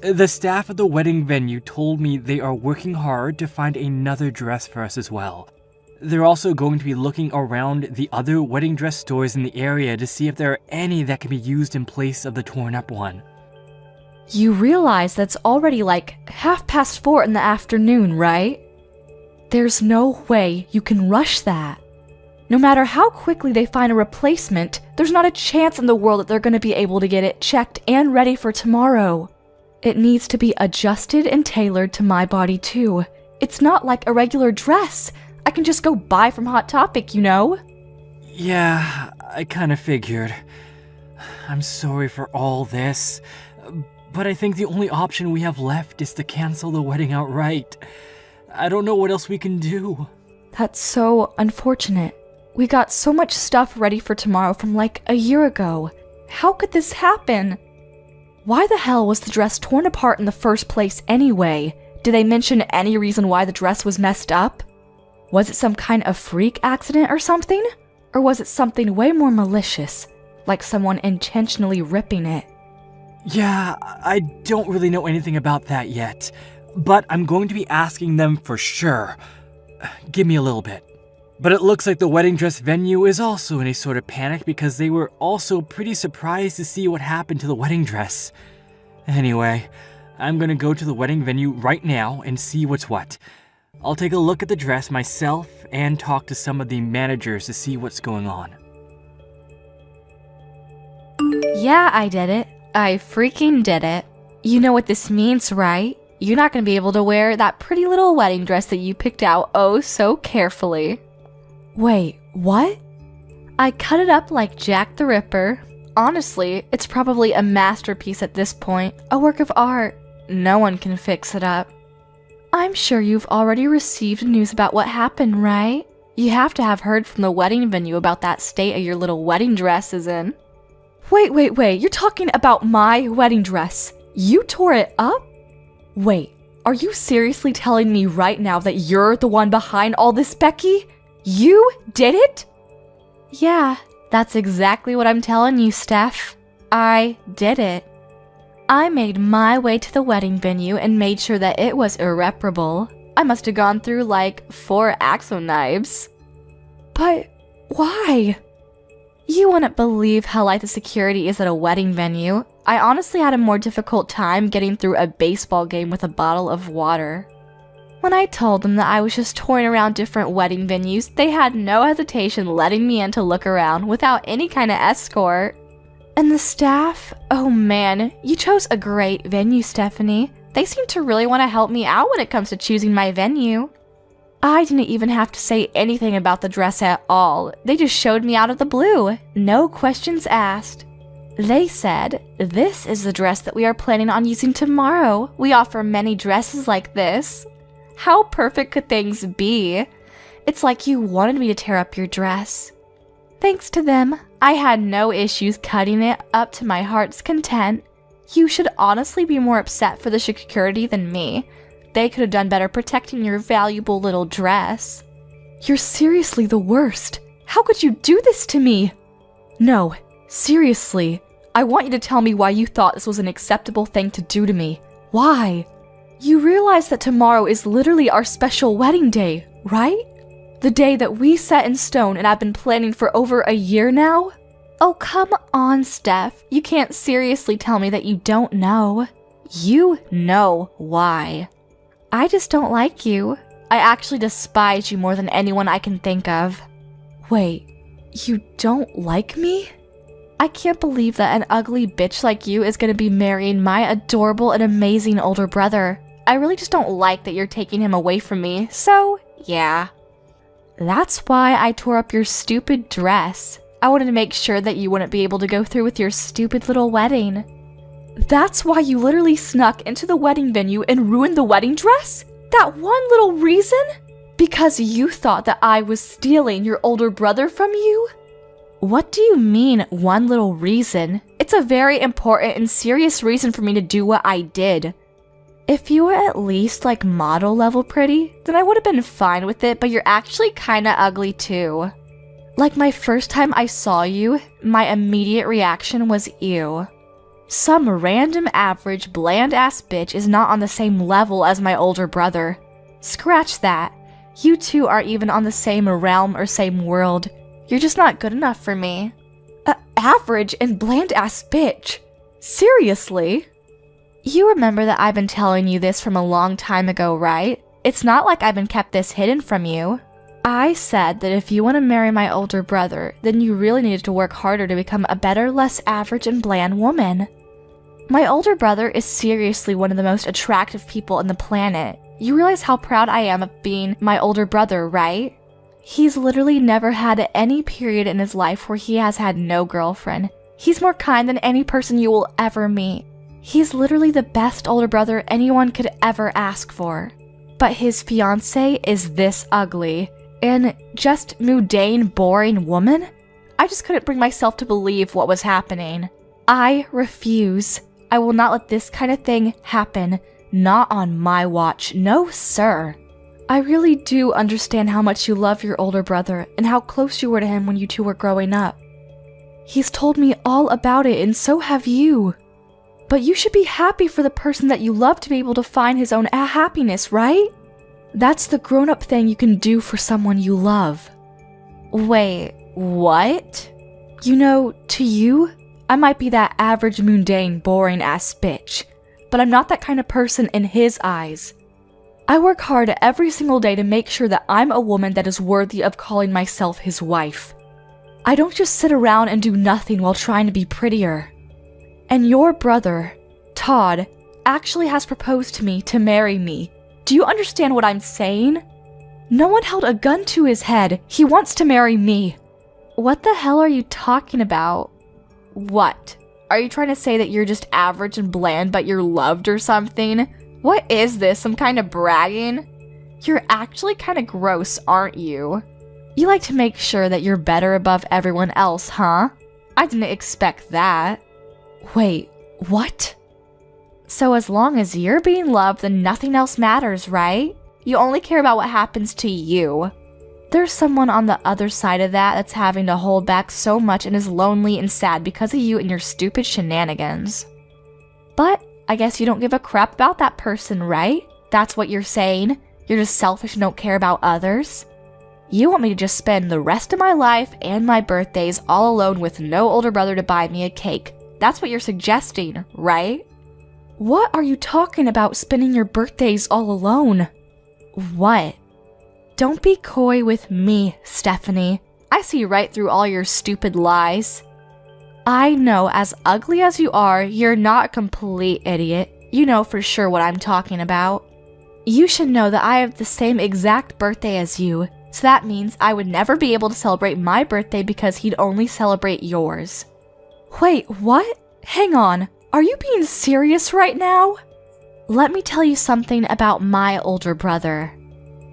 The staff at the wedding venue told me they are working hard to find another dress for us as well. They're also going to be looking around the other wedding dress stores in the area to see if there are any that can be used in place of the torn up one. You realize that's already like 4:30 in the afternoon, right? There's no way you can rush that. No matter how quickly they find a replacement, there's not a chance in the world that they're going to be able to get it checked and ready for tomorrow. It needs to be adjusted and tailored to my body too. It's not like a regular dress. I can just go buy from Hot Topic, you know? Yeah, I kind of figured. I'm sorry for all this, but I think the only option we have left is to cancel the wedding outright. I don't know what else we can do. That's so unfortunate. We got so much stuff ready for tomorrow from like a year ago. How could this happen? Why the hell was the dress torn apart in the first place anyway? Did they mention any reason why the dress was messed up? Was it some kind of freak accident or something? Or was it something way more malicious, like someone intentionally ripping it? Yeah, I don't really know anything about that yet, but I'm going to be asking them for sure. Give me a little bit. But it looks like the wedding dress venue is also in a sort of panic because they were also pretty surprised to see what happened to the wedding dress. Anyway, I'm gonna go to the wedding venue right now and see what's what. I'll take a look at the dress myself and talk to some of the managers to see what's going on. Yeah, I did it. I freaking did it. You know what this means, right? You're not gonna be able to wear that pretty little wedding dress that you picked out oh so carefully. Wait, what? I cut it up like Jack the Ripper. Honestly, it's probably a masterpiece at this point, a work of art. No one can fix it up. I'm sure you've already received news about what happened, right? You have to have heard from the wedding venue about that state of your little wedding dress is in. Wait, you're talking about my wedding dress? You tore it up? Wait, are you seriously telling me right now that you're the one behind all this, Becky? You did it? Yeah, that's exactly what I'm telling you, Steph. I did it. I made my way to the wedding venue and made sure that it was irreparable. I must have gone through like 4 Axo knives. But why? You wouldn't believe how light the security is at a wedding venue. I honestly had a more difficult time getting through a baseball game with a bottle of water. When I told them that I was just touring around different wedding venues, they had no hesitation letting me in to look around without any kind of escort. And the staff? Oh man, you chose a great venue, Stephanie. They seem to really want to help me out when it comes to choosing my venue. I didn't even have to say anything about the dress at all. They just showed me out of the blue. No questions asked. They said, "This is the dress that we are planning on using tomorrow. We offer many dresses like this." How perfect could things be? It's like you wanted me to tear up your dress. Thanks to them, I had no issues cutting it up to my heart's content. You should honestly be more upset for the security than me. They could have done better protecting your valuable little dress. You're seriously the worst. How could you do this to me? No, seriously. I want you to tell me why you thought this was an acceptable thing to do to me. Why? You realize that tomorrow is literally our special wedding day, right? The day that we set in stone and I've been planning for over a year now? Oh, come on, Steph. You can't seriously tell me that you don't know. You know why. I just don't like you. I actually despise you more than anyone I can think of. Wait, you don't like me? I can't believe that an ugly bitch like you is gonna be marrying my adorable and amazing older brother. I really just don't like that you're taking him away from me, so yeah. That's why I tore up your stupid dress. I wanted to make sure that you wouldn't be able to go through with your stupid little wedding. That's why you literally snuck into the wedding venue and ruined the wedding dress? That one little reason? Because you thought that I was stealing your older brother from you? What do you mean, one little reason? It's a very important and serious reason for me to do what I did. If you were at least like model level pretty, then I would have been fine with it, but you're actually kinda ugly too. Like my first time I saw you, my immediate reaction was ew. Some random average bland ass bitch is not on the same level as my older brother. Scratch that. You two aren't even on the same realm or same world. You're just not good enough for me. Average and bland ass bitch. Seriously? You remember that I've been telling you this from a long time ago, right? It's not like I've been kept this hidden from you. I said that if you want to marry my older brother, then you really needed to work harder to become a better, less average and bland woman. My older brother is seriously one of the most attractive people on the planet. You realize how proud I am of being my older brother, right? He's literally never had any period in his life where he has had no girlfriend. He's more kind than any person you will ever meet. He's literally the best older brother anyone could ever ask for. But his fiancé is this ugly. And just mundane, boring woman? I just couldn't bring myself to believe what was happening. I refuse. I will not let this kind of thing happen. Not on my watch. No, sir. I really do understand how much you love your older brother and how close you were to him when you two were growing up. He's told me all about it, and so have you. But you should be happy for the person that you love to be able to find his own happiness, right? That's the grown-up thing you can do for someone you love. Wait, what? You know, to you, I might be that average, mundane, boring-ass bitch, but I'm not that kind of person in his eyes. I work hard every single day to make sure that I'm a woman that is worthy of calling myself his wife. I don't just sit around and do nothing while trying to be prettier. And your brother, Todd, actually has proposed to me to marry me. Do you understand what I'm saying? No one held a gun to his head. He wants to marry me. What the hell are you talking about? What? Are you trying to say that you're just average and bland but you're loved or something? What is this, some kind of bragging? You're actually kind of gross, aren't you? You like to make sure that you're better above everyone else, huh? I didn't expect that. Wait, what? So as long as you're being loved, then nothing else matters, right? You only care about what happens to you. There's someone on the other side of that that's having to hold back so much and is lonely and sad because of you and your stupid shenanigans. But I guess you don't give a crap about that person, right? That's what you're saying? You're just selfish and don't care about others? You want me to just spend the rest of my life and my birthdays all alone with no older brother to buy me a cake. That's what you're suggesting, right? What are you talking about, spending your birthdays all alone? What? Don't be coy with me, Stephanie. I see right through all your stupid lies. I know, as ugly as you are, you're not a complete idiot. You know for sure what I'm talking about. You should know that I have the same exact birthday as you, so that means I would never be able to celebrate my birthday because he'd only celebrate yours. Wait, what? Hang on. Are you being serious right now? Let me tell you something about my older brother.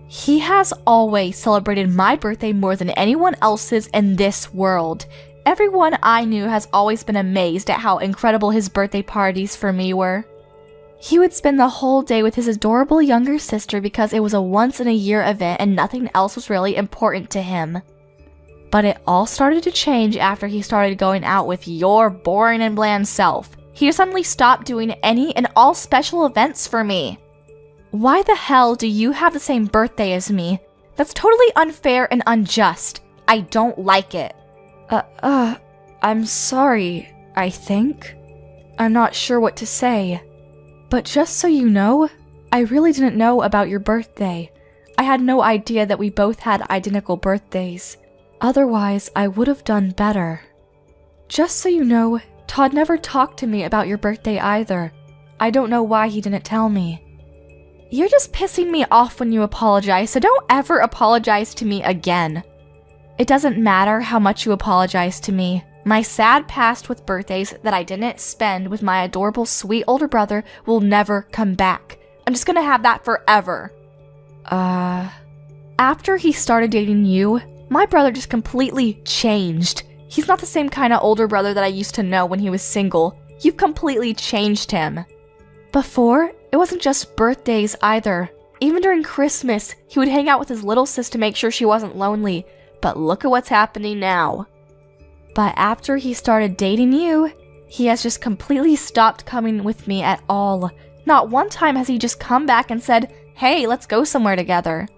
He has always celebrated my birthday more than anyone else's in this world. Everyone I knew has always been amazed at how incredible his birthday parties for me were. He would spend the whole day with his adorable younger sister because it was a once-in-a-year event and nothing else was really important to him. But it all started to change after he started going out with your boring and bland self. He suddenly stopped doing any and all special events for me. Why the hell do you have the same birthday as me? That's totally unfair and unjust. I don't like it. I'm sorry, I think. I'm not sure what to say. But just so you know, I really didn't know about your birthday. I had no idea that we both had identical birthdays. Otherwise, I would have done better. Just so you know, Todd never talked to me about your birthday either. I don't know why he didn't tell me. You're just pissing me off when you apologize, so don't ever apologize to me again. It doesn't matter how much you apologize to me. My sad past with birthdays that I didn't spend with my adorable sweet older brother will never come back. I'm just gonna have that forever. After he started dating you, my brother just completely changed. He's not the same kind of older brother that I used to know when he was single. You've completely changed him. Before, it wasn't just birthdays either. Even during Christmas, he would hang out with his little sis to make sure she wasn't lonely. But look at what's happening now. But after he started dating you, he has just completely stopped coming with me at all. Not one time has he just come back and said, "Hey, let's go somewhere together."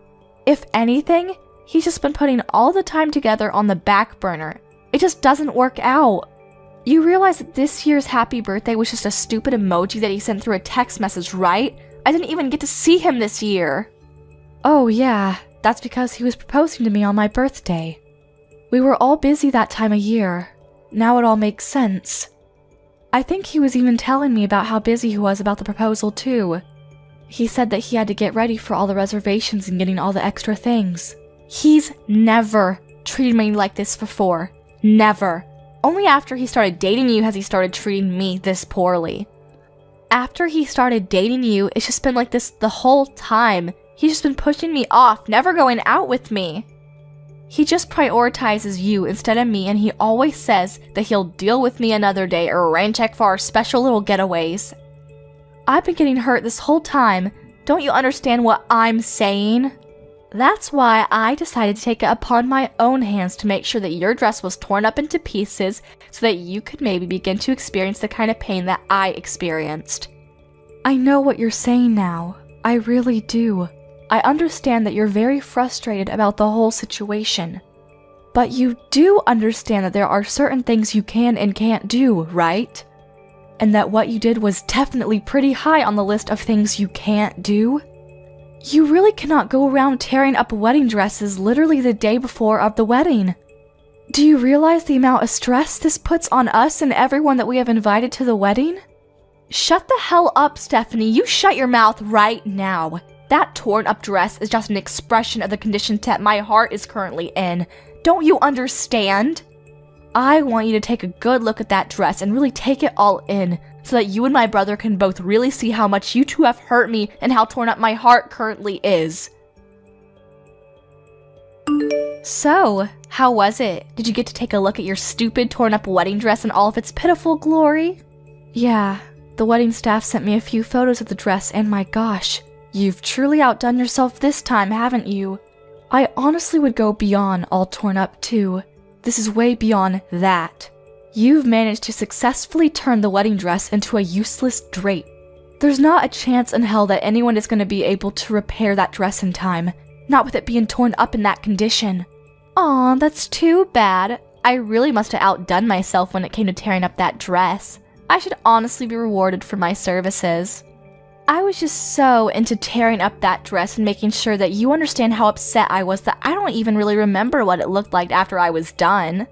If anything, he's just been putting all the time together on the back burner. It just doesn't work out. You realize that this year's happy birthday was just a stupid emoji that he sent through a text message, right? I didn't even get to see him this year. Oh yeah, that's because he was proposing to me on my birthday. We were all busy that time of year. Now it all makes sense. I think he was even telling me about how busy he was about the proposal too. He said that he had to get ready for all the reservations and getting all the extra things. He's never treated me like this before. Never. Only after he started dating you has he started treating me this poorly. After he started dating you, it's just been like this the whole time. He's just been pushing me off, never going out with me. He just prioritizes you instead of me, and he always says that he'll deal with me another day or rain check for our special little getaways. I've been getting hurt this whole time. Don't you understand what I'm saying? That's why I decided to take it upon my own hands to make sure that your dress was torn up into pieces so that you could maybe begin to experience the kind of pain that I experienced. I know what you're saying now. I really do. I understand that you're very frustrated about the whole situation. But you do understand that there are certain things you can and can't do, right? And that what you did was definitely pretty high on the list of things you can't do? You really cannot go around tearing up wedding dresses literally the day before of the wedding. Do you realize the amount of stress this puts on us and everyone that we have invited to the wedding? Shut the hell up, Stephanie. You shut your mouth right now. That torn up dress is just an expression of the condition that my heart is currently in. Don't you understand? I want you to take a good look at that dress and really take it all in, so that you and my brother can both really see how much you two have hurt me and how torn up my heart currently is. So, how was it? Did you get to take a look at your stupid torn up wedding dress in all of its pitiful glory? Yeah, the wedding staff sent me a few photos of the dress, and my gosh, you've truly outdone yourself this time, haven't you? I honestly would go beyond all torn up too. This is way beyond that. You've managed to successfully turn the wedding dress into a useless drape. There's not a chance in hell that anyone is going to be able to repair that dress in time, not with it being torn up in that condition. Aw, that's too bad. I really must have outdone myself when it came to tearing up that dress. I should honestly be rewarded for my services. I was just so into tearing up that dress and making sure that you understand how upset I was that I don't even really remember what it looked like after I was done.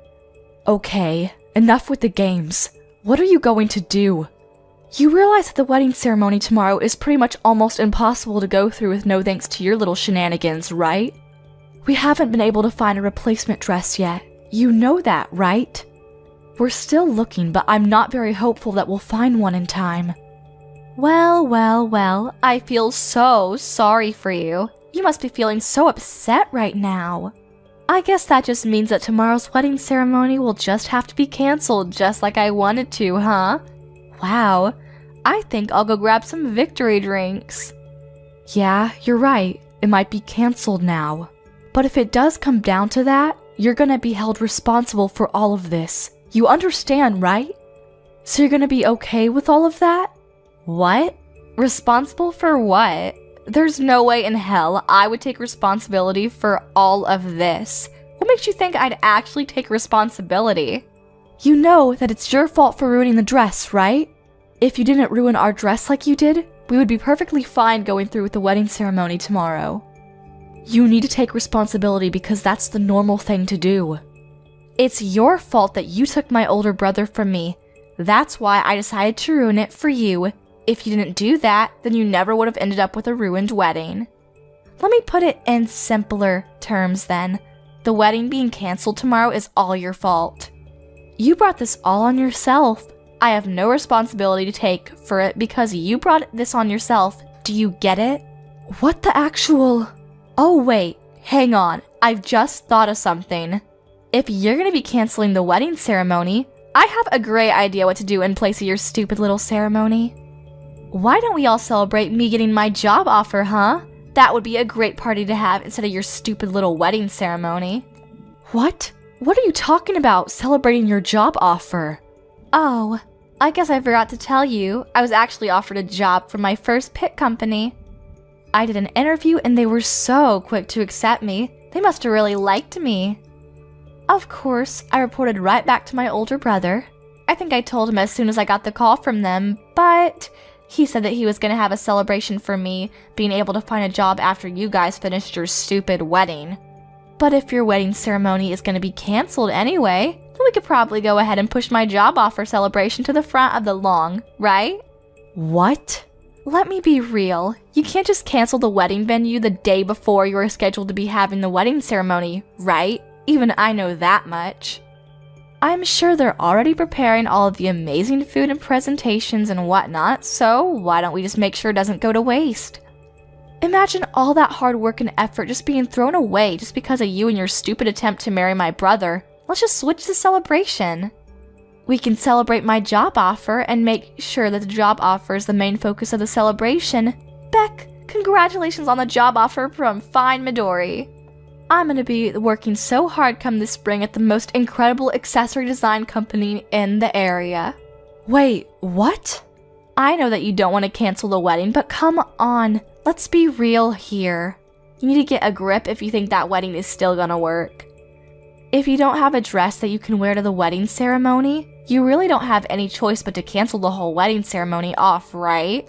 Okay, enough with the games. What are you going to do? You realize that the wedding ceremony tomorrow is pretty much almost impossible to go through with no thanks to your little shenanigans, right? We haven't been able to find a replacement dress yet. You know that, right? We're still looking, but I'm not very hopeful that we'll find one in time. Well, I feel so sorry for you. You must be feeling so upset right now. I guess that just means that tomorrow's wedding ceremony will just have to be canceled just like I wanted to, huh? Wow, I think I'll go grab some victory drinks. Yeah, you're right. It might be canceled now. But if it does come down to that, you're gonna be held responsible for all of this. You understand, right? So you're gonna be okay with all of that? What? Responsible for what? There's no way in hell I would take responsibility for all of this. What makes you think I'd actually take responsibility? You know that it's your fault for ruining the dress, right? If you didn't ruin our dress like you did, we would be perfectly fine going through with the wedding ceremony tomorrow. You need to take responsibility because that's the normal thing to do. It's your fault that you took my older brother from me. That's why I decided to ruin it for you. If you didn't do that, then you never would have ended up with a ruined wedding. Let me put it in simpler terms then. The wedding being canceled tomorrow is all your fault. You brought this all on yourself. I have no responsibility to take for it because you brought this on yourself. Do you get it? What the actual... Oh wait, hang on. I've just thought of something. If you're gonna be canceling the wedding ceremony, I have a great idea what to do in place of your stupid little ceremony. Why don't we all celebrate me getting my job offer, huh? That would be a great party to have instead of your stupid little wedding ceremony. What? What are you talking about, celebrating your job offer? Oh, I guess I forgot to tell you. I was actually offered a job from my first pit company. I did an interview and they were so quick to accept me. They must have really liked me. Of course, I reported right back to my older brother. I think I told him as soon as I got the call from them, but... he said that he was going to have a celebration for me being able to find a job after you guys finished your stupid wedding. But if your wedding ceremony is going to be canceled anyway, then we could probably go ahead and push my job offer celebration to the front of the lawn, right? What? Let me be real. You can't just cancel the wedding venue the day before you are scheduled to be having the wedding ceremony, right? Even I know that much. I'm sure they're already preparing all of the amazing food and presentations and whatnot, so why don't we just make sure it doesn't go to waste? Imagine all that hard work and effort just being thrown away just because of you and your stupid attempt to marry my brother. Let's just switch the celebration. We can celebrate my job offer and make sure that the job offer is the main focus of the celebration. Beck, congratulations on the job offer from fine Midori. I'm gonna be working so hard come this spring at the most incredible accessory design company in the area. Wait, what? I know that you don't want to cancel the wedding, but come on, let's be real here. You need to get a grip if you think that wedding is still gonna work. If you don't have a dress that you can wear to the wedding ceremony, you really don't have any choice but to cancel the whole wedding ceremony off, right?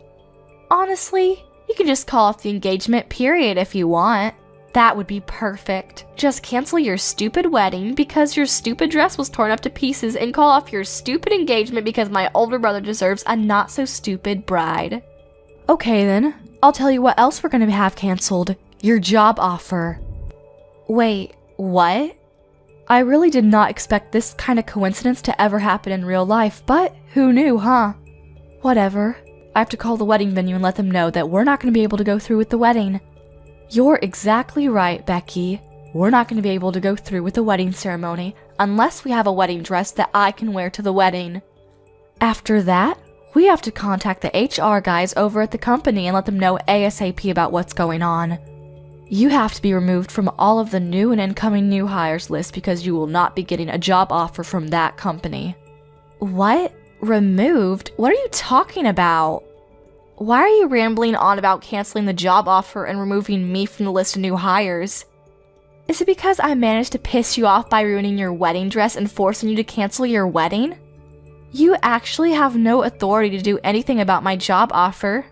Honestly, you can just call off the engagement period if you want. That would be perfect. Just cancel your stupid wedding because your stupid dress was torn up to pieces and call off your stupid engagement because my older brother deserves a not-so-stupid bride. Okay then, I'll tell you what else we're gonna have canceled. Your job offer. Wait, what? I really did not expect this kind of coincidence to ever happen in real life, but who knew, huh? Whatever. I have to call the wedding venue and let them know that we're not going to be able to go through with the wedding. You're exactly right, Becky. We're not going to be able to go through with the wedding ceremony unless we have a wedding dress that I can wear to the wedding. After that, we have to contact the HR guys over at the company and let them know ASAP about what's going on. You have to be removed from all of the new and incoming new hires list because you will not be getting a job offer from that company. What? Removed? What are you talking about? Why are you rambling on about canceling the job offer and removing me from the list of new hires? Is it because I managed to piss you off by ruining your wedding dress and forcing you to cancel your wedding? You actually have no authority to do anything about my job offer.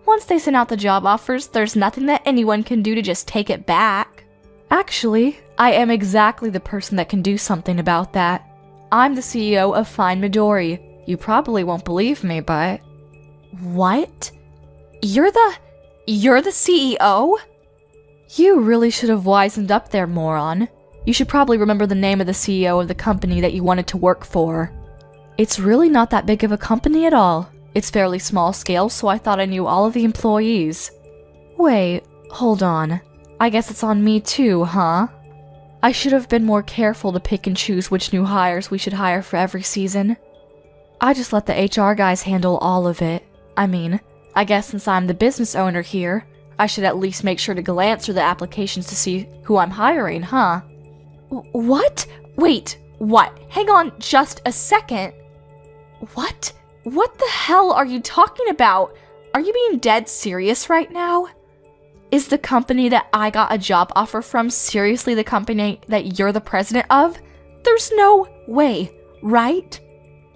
Once they send out the job offers, there's nothing that anyone can do to just take it back. Actually, I am exactly the person that can do something about that. I'm the CEO of Fine Midori. You probably won't believe me, but... What? You're the CEO? You really should have wisened up there, moron. You should probably remember the name of the CEO of the company that you wanted to work for. It's really not that big of a company at all. It's fairly small scale, so I thought I knew all of the employees. Wait, hold on. I guess it's on me too, huh? I should have been more careful to pick and choose which new hires we should hire for every season. I just let the HR guys handle all of it. I mean, I guess since I'm the business owner here, I should at least make sure to glance through the applications to see who I'm hiring, huh? What? Wait, what? Hang on just a second. What? What the hell are you talking about? Are you being dead serious right now? Is the company that I got a job offer from seriously the company that you're the president of? There's no way, right?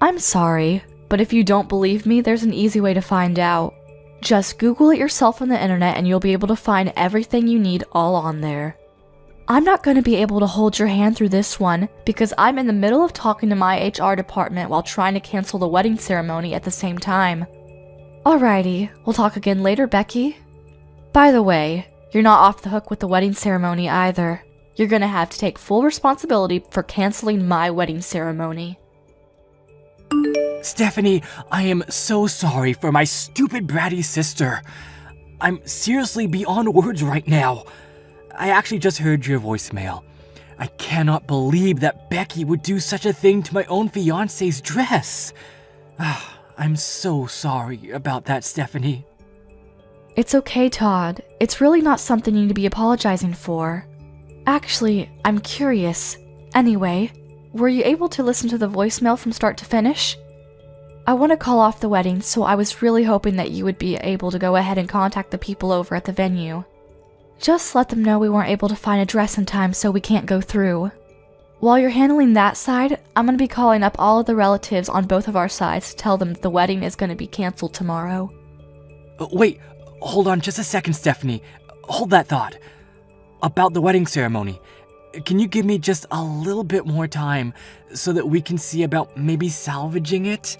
I'm sorry, but if you don't believe me, there's an easy way to find out. Just Google it yourself on the internet and you'll be able to find everything you need all on there. I'm not going to be able to hold your hand through this one because I'm in the middle of talking to my HR department while trying to cancel the wedding ceremony at the same time. Alrighty, we'll talk again later, Becky. By the way, you're not off the hook with the wedding ceremony either. You're going to have to take full responsibility for canceling my wedding ceremony. Stephanie, I am so sorry for my stupid bratty sister. I'm seriously beyond words right now. I actually just heard your voicemail. I cannot believe that Becky would do such a thing to my own fiancé's dress. I'm so sorry about that, Stephanie. It's okay, Todd. It's really not something you need to be apologizing for. Actually, I'm curious. Anyway, were you able to listen to the voicemail from start to finish? I want to call off the wedding, so I was really hoping that you would be able to go ahead and contact the people over at the venue. Just let them know we weren't able to find a dress in time, so we can't go through. While you're handling that side, I'm going to be calling up all of the relatives on both of our sides to tell them that the wedding is going to be canceled tomorrow. Wait, hold on just a second, Stephanie. Hold that thought. About the wedding ceremony. Can you give me just a little bit more time so that we can see about maybe salvaging it?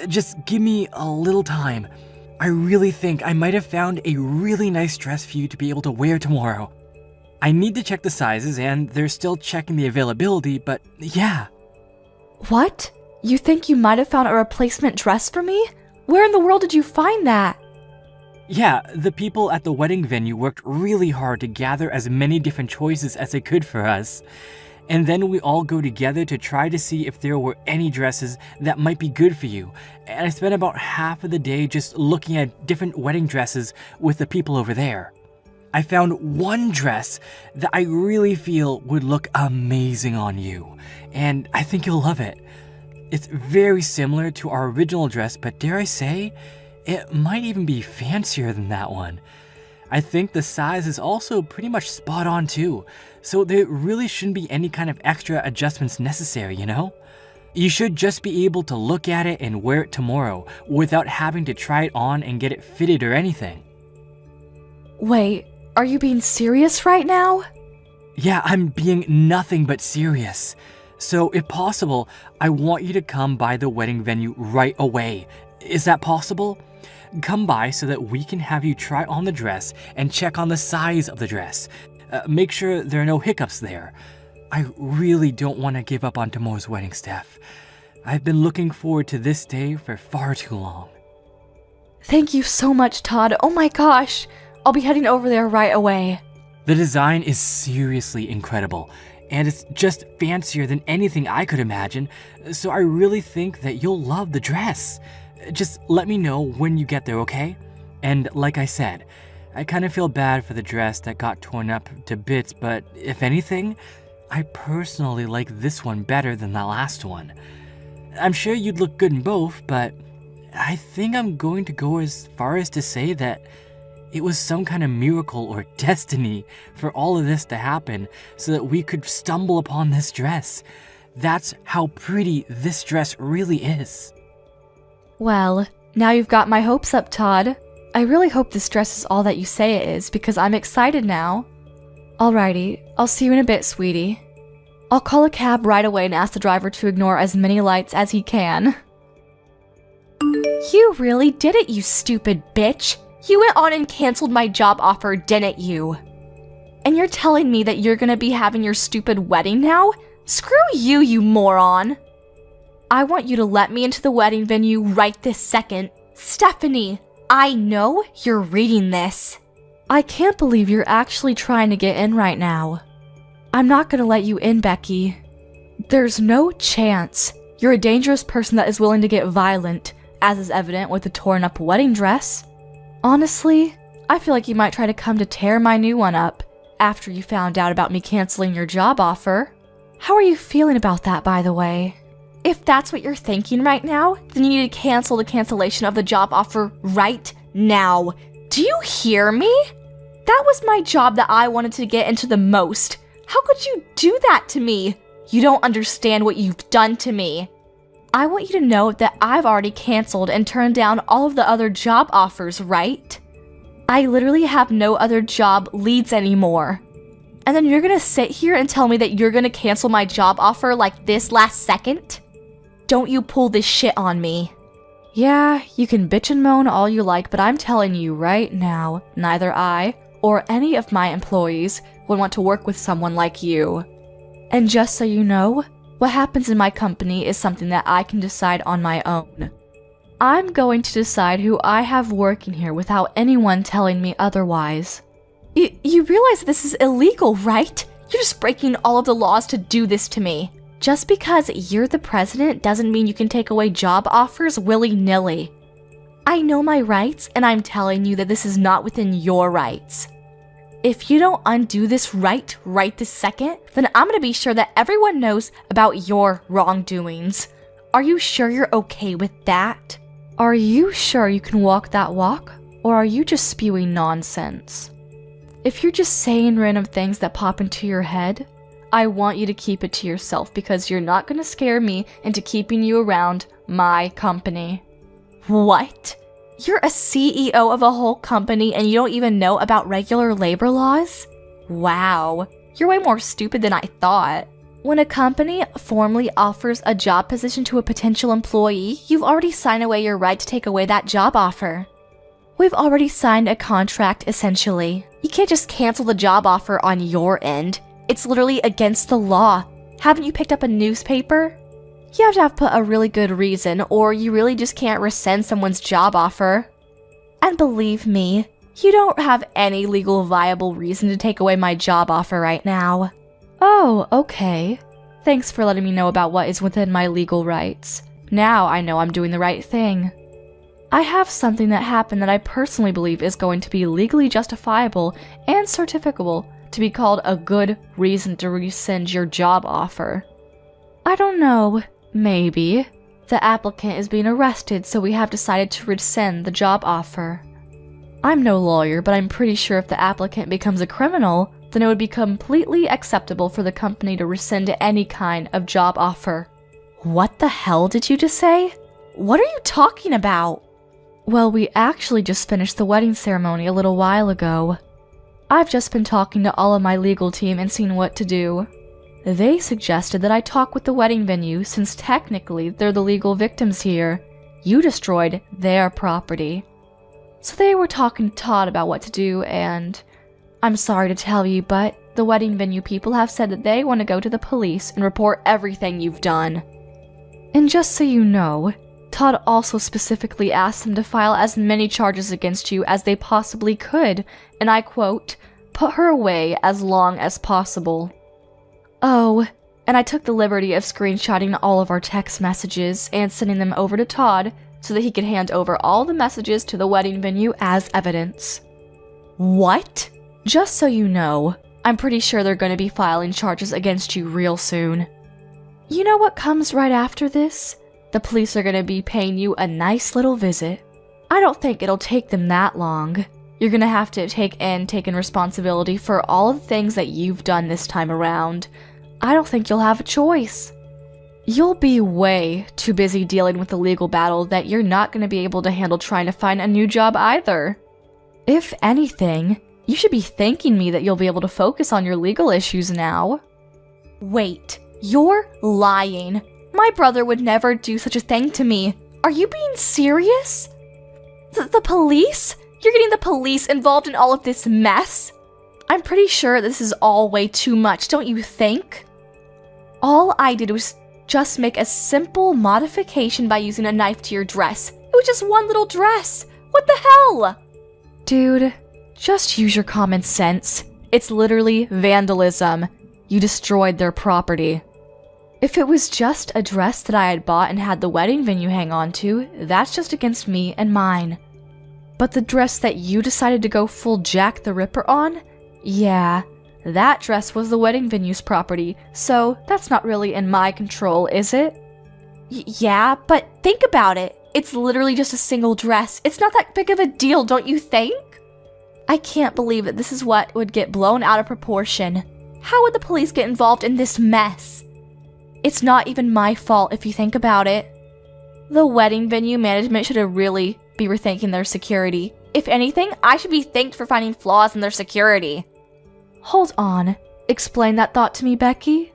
Just give me a little time. I really think I might have found a really nice dress for you to be able to wear tomorrow. I need to check the sizes and they're still checking the availability, but yeah. What? You think you might have found a replacement dress for me? Where in the world did you find that? Yeah, the people at the wedding venue worked really hard to gather as many different choices as they could for us. And then we all go together to try to see if there were any dresses that might be good for you. And I spent about half of the day just looking at different wedding dresses with the people over there. I found one dress that I really feel would look amazing on you, and I think you'll love it. It's very similar to our original dress, but dare I say, it might even be fancier than that one. I think the size is also pretty much spot on too, so there really shouldn't be any kind of extra adjustments necessary, you know? You should just be able to look at it and wear it tomorrow without having to try it on and get it fitted or anything. Wait, are you being serious right now? Yeah, I'm being nothing but serious. So if possible, I want you to come by the wedding venue right away. Is that possible? Come by so that we can have you try on the dress and check on the size of the dress. Make sure there are no hiccups there. I really don't want to give up on tomorrow's wedding, Steph. I've been looking forward to this day for far too long. Thank you so much, Todd. Oh my gosh. I'll be heading over there right away. The design is seriously incredible, and it's just fancier than anything I could imagine, so I really think that you'll love the dress. Just let me know when you get there, okay? And like I said, I kind of feel bad for the dress that got torn up to bits, but if anything, I personally like this one better than the last one. I'm sure you'd look good in both, but I think I'm going to go as far as to say that it was some kind of miracle or destiny for all of this to happen so that we could stumble upon this dress. That's how pretty this dress really is. Well, now you've got my hopes up, Todd. I really hope this dress is all that you say it is because I'm excited now. Alrighty, I'll see you in a bit, sweetie. I'll call a cab right away and ask the driver to ignore as many lights as he can. You really did it, you stupid bitch! You went on and canceled my job offer, didn't you? And you're telling me that you're gonna be having your stupid wedding now? Screw you, you moron! I want you to let me into the wedding venue right this second. Stephanie, I know you're reading this. I can't believe you're actually trying to get in right now. I'm not gonna let you in, Becky. There's no chance. You're a dangerous person that is willing to get violent, as is evident with the torn up wedding dress. Honestly, I feel like you might try to come to tear my new one up after you found out about me canceling your job offer. How are you feeling about that, by the way? If that's what you're thinking right now, then you need to cancel the cancellation of the job offer right now. Do you hear me? That was my job that I wanted to get into the most. How could you do that to me? You don't understand what you've done to me. I want you to know that I've already canceled and turned down all of the other job offers, right? I literally have no other job leads anymore. And then you're gonna sit here and tell me that you're gonna cancel my job offer like this last second? Don't you pull this shit on me. Yeah, you can bitch and moan all you like, but I'm telling you right now, neither I or any of my employees would want to work with someone like you. And just so you know, what happens in my company is something that I can decide on my own. I'm going to decide who I have working here without anyone telling me otherwise. You realize this is illegal, right? You're just breaking all of the laws to do this to me. Just because you're the president doesn't mean you can take away job offers willy-nilly. I know my rights, and I'm telling you that this is not within your rights. If you don't undo this right this second, then I'm gonna be sure that everyone knows about your wrongdoings. Are you sure you're okay with that? Are you sure you can walk that walk? Or are you just spewing nonsense? If you're just saying random things that pop into your head, I want you to keep it to yourself because you're not gonna scare me into keeping you around my company. What? You're a CEO of a whole company and you don't even know about regular labor laws? Wow, you're way more stupid than I thought. When a company formally offers a job position to a potential employee, you've already signed away your right to take away that job offer. We've already signed a contract, essentially. You can't just cancel the job offer on your end. It's literally against the law. Haven't you picked up a newspaper? You have to put a really good reason, or you really just can't rescind someone's job offer. And believe me, you don't have any legal viable reason to take away my job offer right now. Oh, okay. Thanks for letting me know about what is within my legal rights. Now I know I'm doing the right thing. I have something that happened that I personally believe is going to be legally justifiable and certificable to be called a good reason to rescind your job offer. I don't know. Maybe. The applicant is being arrested, so we have decided to rescind the job offer. I'm no lawyer, but I'm pretty sure if the applicant becomes a criminal, then it would be completely acceptable for the company to rescind any kind of job offer. What the hell did you just say? What are you talking about? Well, we actually just finished the wedding ceremony a little while ago. I've just been talking to all of my legal team and seeing what to do. They suggested that I talk with the wedding venue since technically they're the legal victims here. You destroyed their property. So they were talking to Todd about what to do, and I'm sorry to tell you, but the wedding venue people have said that they want to go to the police and report everything you've done. And just so you know, Todd also specifically asked them to file as many charges against you as they possibly could, and I quote, "put her away as long as possible." Oh, and I took the liberty of screenshotting all of our text messages and sending them over to Todd so that he could hand over all the messages to the wedding venue as evidence. What? Just so you know, I'm pretty sure they're going to be filing charges against you real soon. You know what comes right after this? The police are going to be paying you a nice little visit. I don't think it'll take them that long. You're going to have to take in responsibility for all of the things that you've done this time around. I don't think you'll have a choice. You'll be way too busy dealing with the legal battle that you're not going to be able to handle trying to find a new job either. If anything, you should be thanking me that you'll be able to focus on your legal issues now. Wait, you're lying. My brother would never do such a thing to me. Are you being serious? The police? You're getting the police involved in all of this mess? I'm pretty sure this is all way too much, don't you think? All I did was just make a simple modification by using a knife to your dress. It was just one little dress. What the hell? Dude, just use your common sense. It's literally vandalism. You destroyed their property. If it was just a dress that I had bought and had the wedding venue hang on to, that's just against me and mine. But the dress that you decided to go full Jack the Ripper on? Yeah, that dress was the wedding venue's property, so that's not really in my control, is it? Yeah, but think about it. It's literally just a single dress. It's not that big of a deal, don't you think? I can't believe that this is what would get blown out of proportion. How would the police get involved in this mess? It's not even my fault if you think about it. The wedding venue management should really be rethinking their security. If anything, I should be thanked for finding flaws in their security. Hold on. Explain that thought to me, Becky.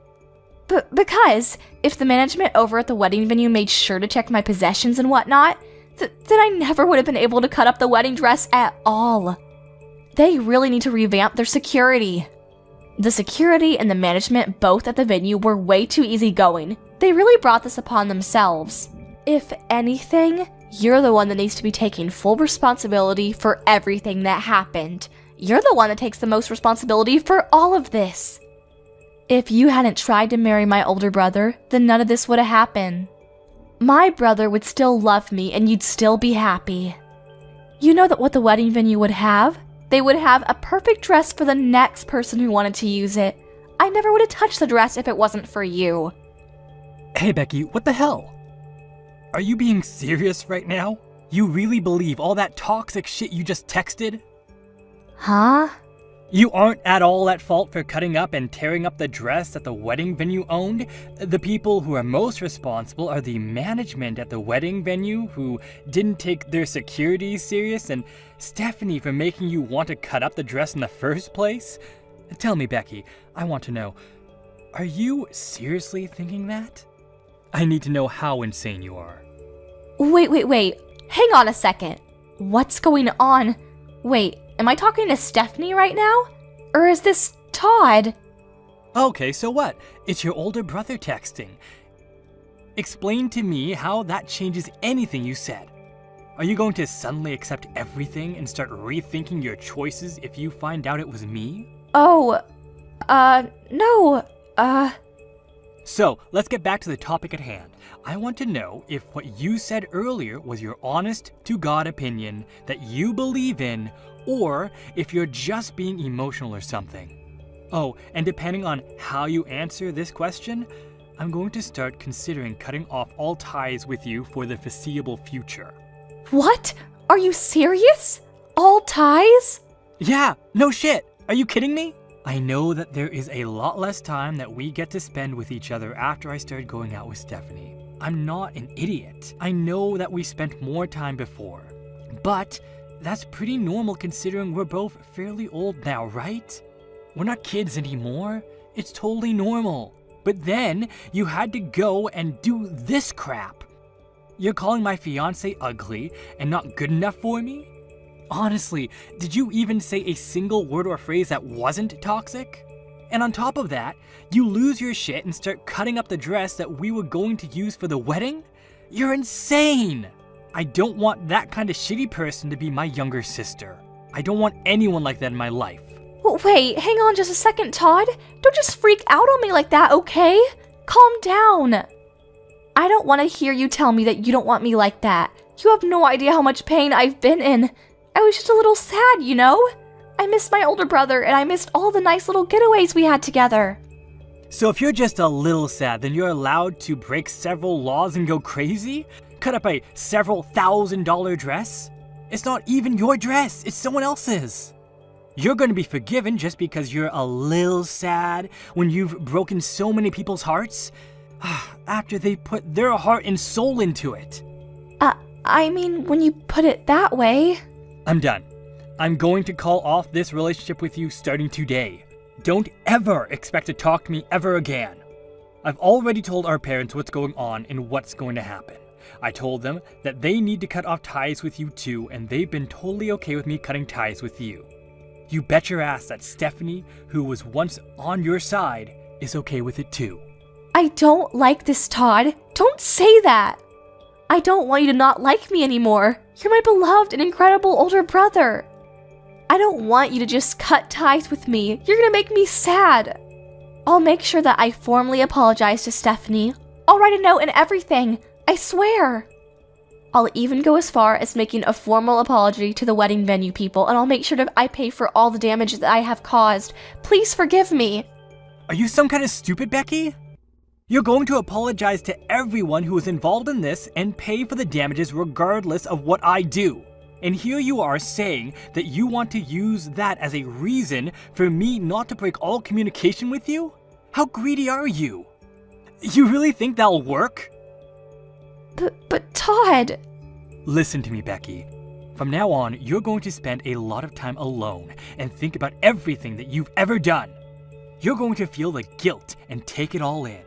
Because if the management over at the wedding venue made sure to check my possessions and whatnot, then I never would have been able to cut up the wedding dress at all. They really need to revamp their security. The security and the management both at the venue were way too easygoing. They really brought this upon themselves. If anything, you're the one that needs to be taking full responsibility for everything that happened. You're the one that takes the most responsibility for all of this. If you hadn't tried to marry my older brother, then none of this would have happened. My brother would still love me and you'd still be happy. You know that what the wedding venue would have? They would have a perfect dress for the next person who wanted to use it. I never would have touched the dress if it wasn't for you. Hey Becky, what the hell? Are you being serious right now? You really believe all that toxic shit you just texted? Huh? You aren't at all at fault for cutting up and tearing up the dress that the wedding venue owned. The people who are most responsible are the management at the wedding venue who didn't take their security serious, and Stephanie for making you want to cut up the dress in the first place. Tell me, Becky, I want to know, are you seriously thinking that? I need to know how insane you are. Wait. Hang on a second. What's going on? Wait, am I talking to Stephanie right now? Or is this Todd? Okay, so what? It's your older brother texting. Explain to me how that changes anything you said. Are you going to suddenly accept everything and start rethinking your choices if you find out it was me? Oh, no, So, let's get back to the topic at hand. I want to know if what you said earlier was your honest-to-God opinion that you believe in, or if you're just being emotional or something. Oh, and depending on how you answer this question, I'm going to start considering cutting off all ties with you for the foreseeable future. What? Are you serious? All ties? Yeah, no shit. Are you kidding me? I know that there is a lot less time that we get to spend with each other after I started going out with Stephanie. I'm not an idiot. I know that we spent more time before. But that's pretty normal considering we're both fairly old now, right? We're not kids anymore. It's totally normal. But then you had to go and do this crap. You're calling my fiancé ugly and not good enough for me? Honestly, did you even say a single word or phrase that wasn't toxic? And on top of that, you lose your shit and start cutting up the dress that we were going to use for the wedding? You're insane! I don't want that kind of shitty person to be my younger sister. I don't want anyone like that in my life. Wait, hang on just a second, Todd. Don't just freak out on me like that, okay? Calm down. I don't want to hear you tell me that you don't want me like that. You have no idea how much pain I've been in. I was just a little sad, you know? I missed my older brother, and I missed all the nice little getaways we had together. So if you're just a little sad, then you're allowed to break several laws and go crazy? Cut up a several $1,000 dress? It's not even your dress, it's someone else's. You're going to be forgiven just because you're a little sad when you've broken so many people's hearts? After they put their heart and soul into it. I mean, when you put it that way. I'm done. I'm going to call off this relationship with you starting today. Don't ever expect to talk to me ever again. I've already told our parents what's going on and what's going to happen. I told them that they need to cut off ties with you too, and they've been totally okay with me cutting ties with you. You bet your ass that Stephanie, who was once on your side, is okay with it too. I don't like this, Todd. Don't say that. I don't want you to not like me anymore. You're my beloved and incredible older brother. I don't want you to just cut ties with me. You're gonna make me sad. I'll make sure that I formally apologize to Stephanie. I'll write a note and everything. I swear. I'll even go as far as making a formal apology to the wedding venue people, and I'll make sure that I pay for all the damage that I have caused. Please forgive me. Are you some kind of stupid, Becky? You're going to apologize to everyone who was involved in this and pay for the damages regardless of what I do. And here you are saying that you want to use that as a reason for me not to break all communication with you? How greedy are you? You really think that'll work? But Todd... Listen to me, Becky. From now on, you're going to spend a lot of time alone and think about everything that you've ever done. You're going to feel the guilt and take it all in.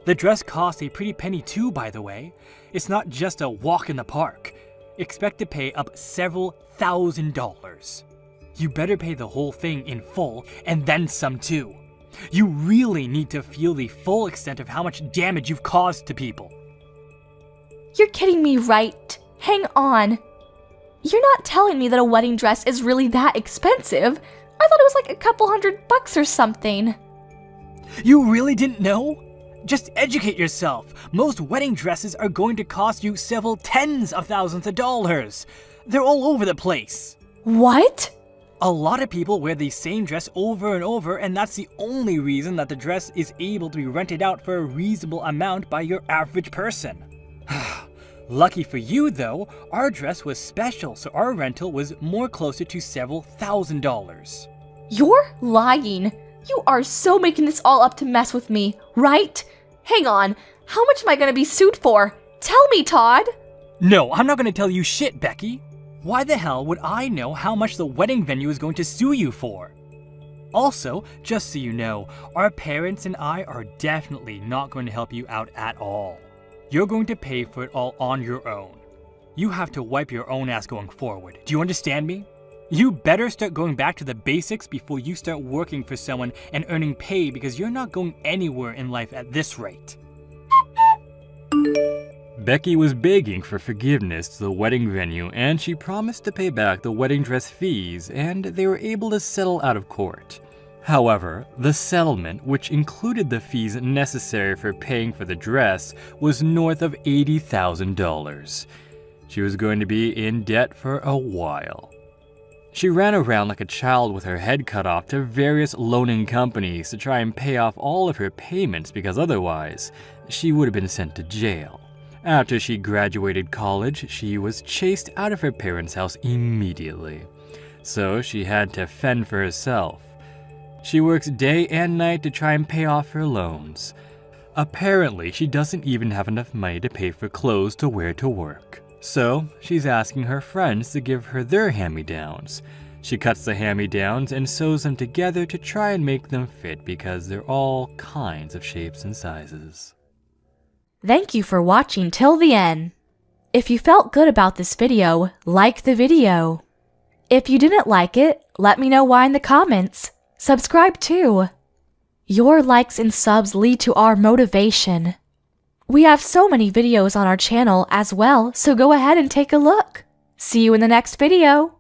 The dress costs a pretty penny too, by the way. It's not just a walk in the park. Expect to pay up several $1,000s. You better pay the whole thing in full and then some too. You really need to feel the full extent of how much damage you've caused to people. You're kidding me, right? Hang on. You're not telling me that a wedding dress is really that expensive. I thought it was like a couple $100 or something. You really didn't know? Just educate yourself. Most wedding dresses are going to cost you several tens of thousands of dollars. They're all over the place. What? A lot of people wear the same dress over and over, and that's the only reason that the dress is able to be rented out for a reasonable amount by your average person. Lucky for you though, our dress was special, so our rental was more closer to several $1,000s. You're lying. You are so making this all up to mess with me, right? Hang on, how much am I gonna be sued for? Tell me, Todd! No, I'm not gonna tell you shit, Becky. Why the hell would I know how much the wedding venue is going to sue you for? Also, just so you know, our parents and I are definitely not going to help you out at all. You're going to pay for it all on your own. You have to wipe your own ass going forward. Do you understand me? You better start going back to the basics before you start working for someone and earning pay, because you're not going anywhere in life at this rate. Becky was begging for forgiveness to the wedding venue, and she promised to pay back the wedding dress fees, and they were able to settle out of court. However, the settlement, which included the fees necessary for paying for the dress, was north of $80,000. She was going to be in debt for a while. She ran around like a child with her head cut off to various loaning companies to try and pay off all of her payments, because otherwise, she would have been sent to jail. After she graduated college, she was chased out of her parents' house immediately. So she had to fend for herself. She works day and night to try and pay off her loans. Apparently, she doesn't even have enough money to pay for clothes to wear to work. So she's asking her friends to give her their hand-me-downs. She cuts the hand-me-downs and sews them together to try and make them fit because they're all kinds of shapes and sizes. Thank you for watching till the end. If you felt good about this video, like the video. If you didn't like it, let me know why in the comments. Subscribe too. Your likes and subs lead to our motivation. We have so many videos on our channel as well, so go ahead and take a look. See you in the next video.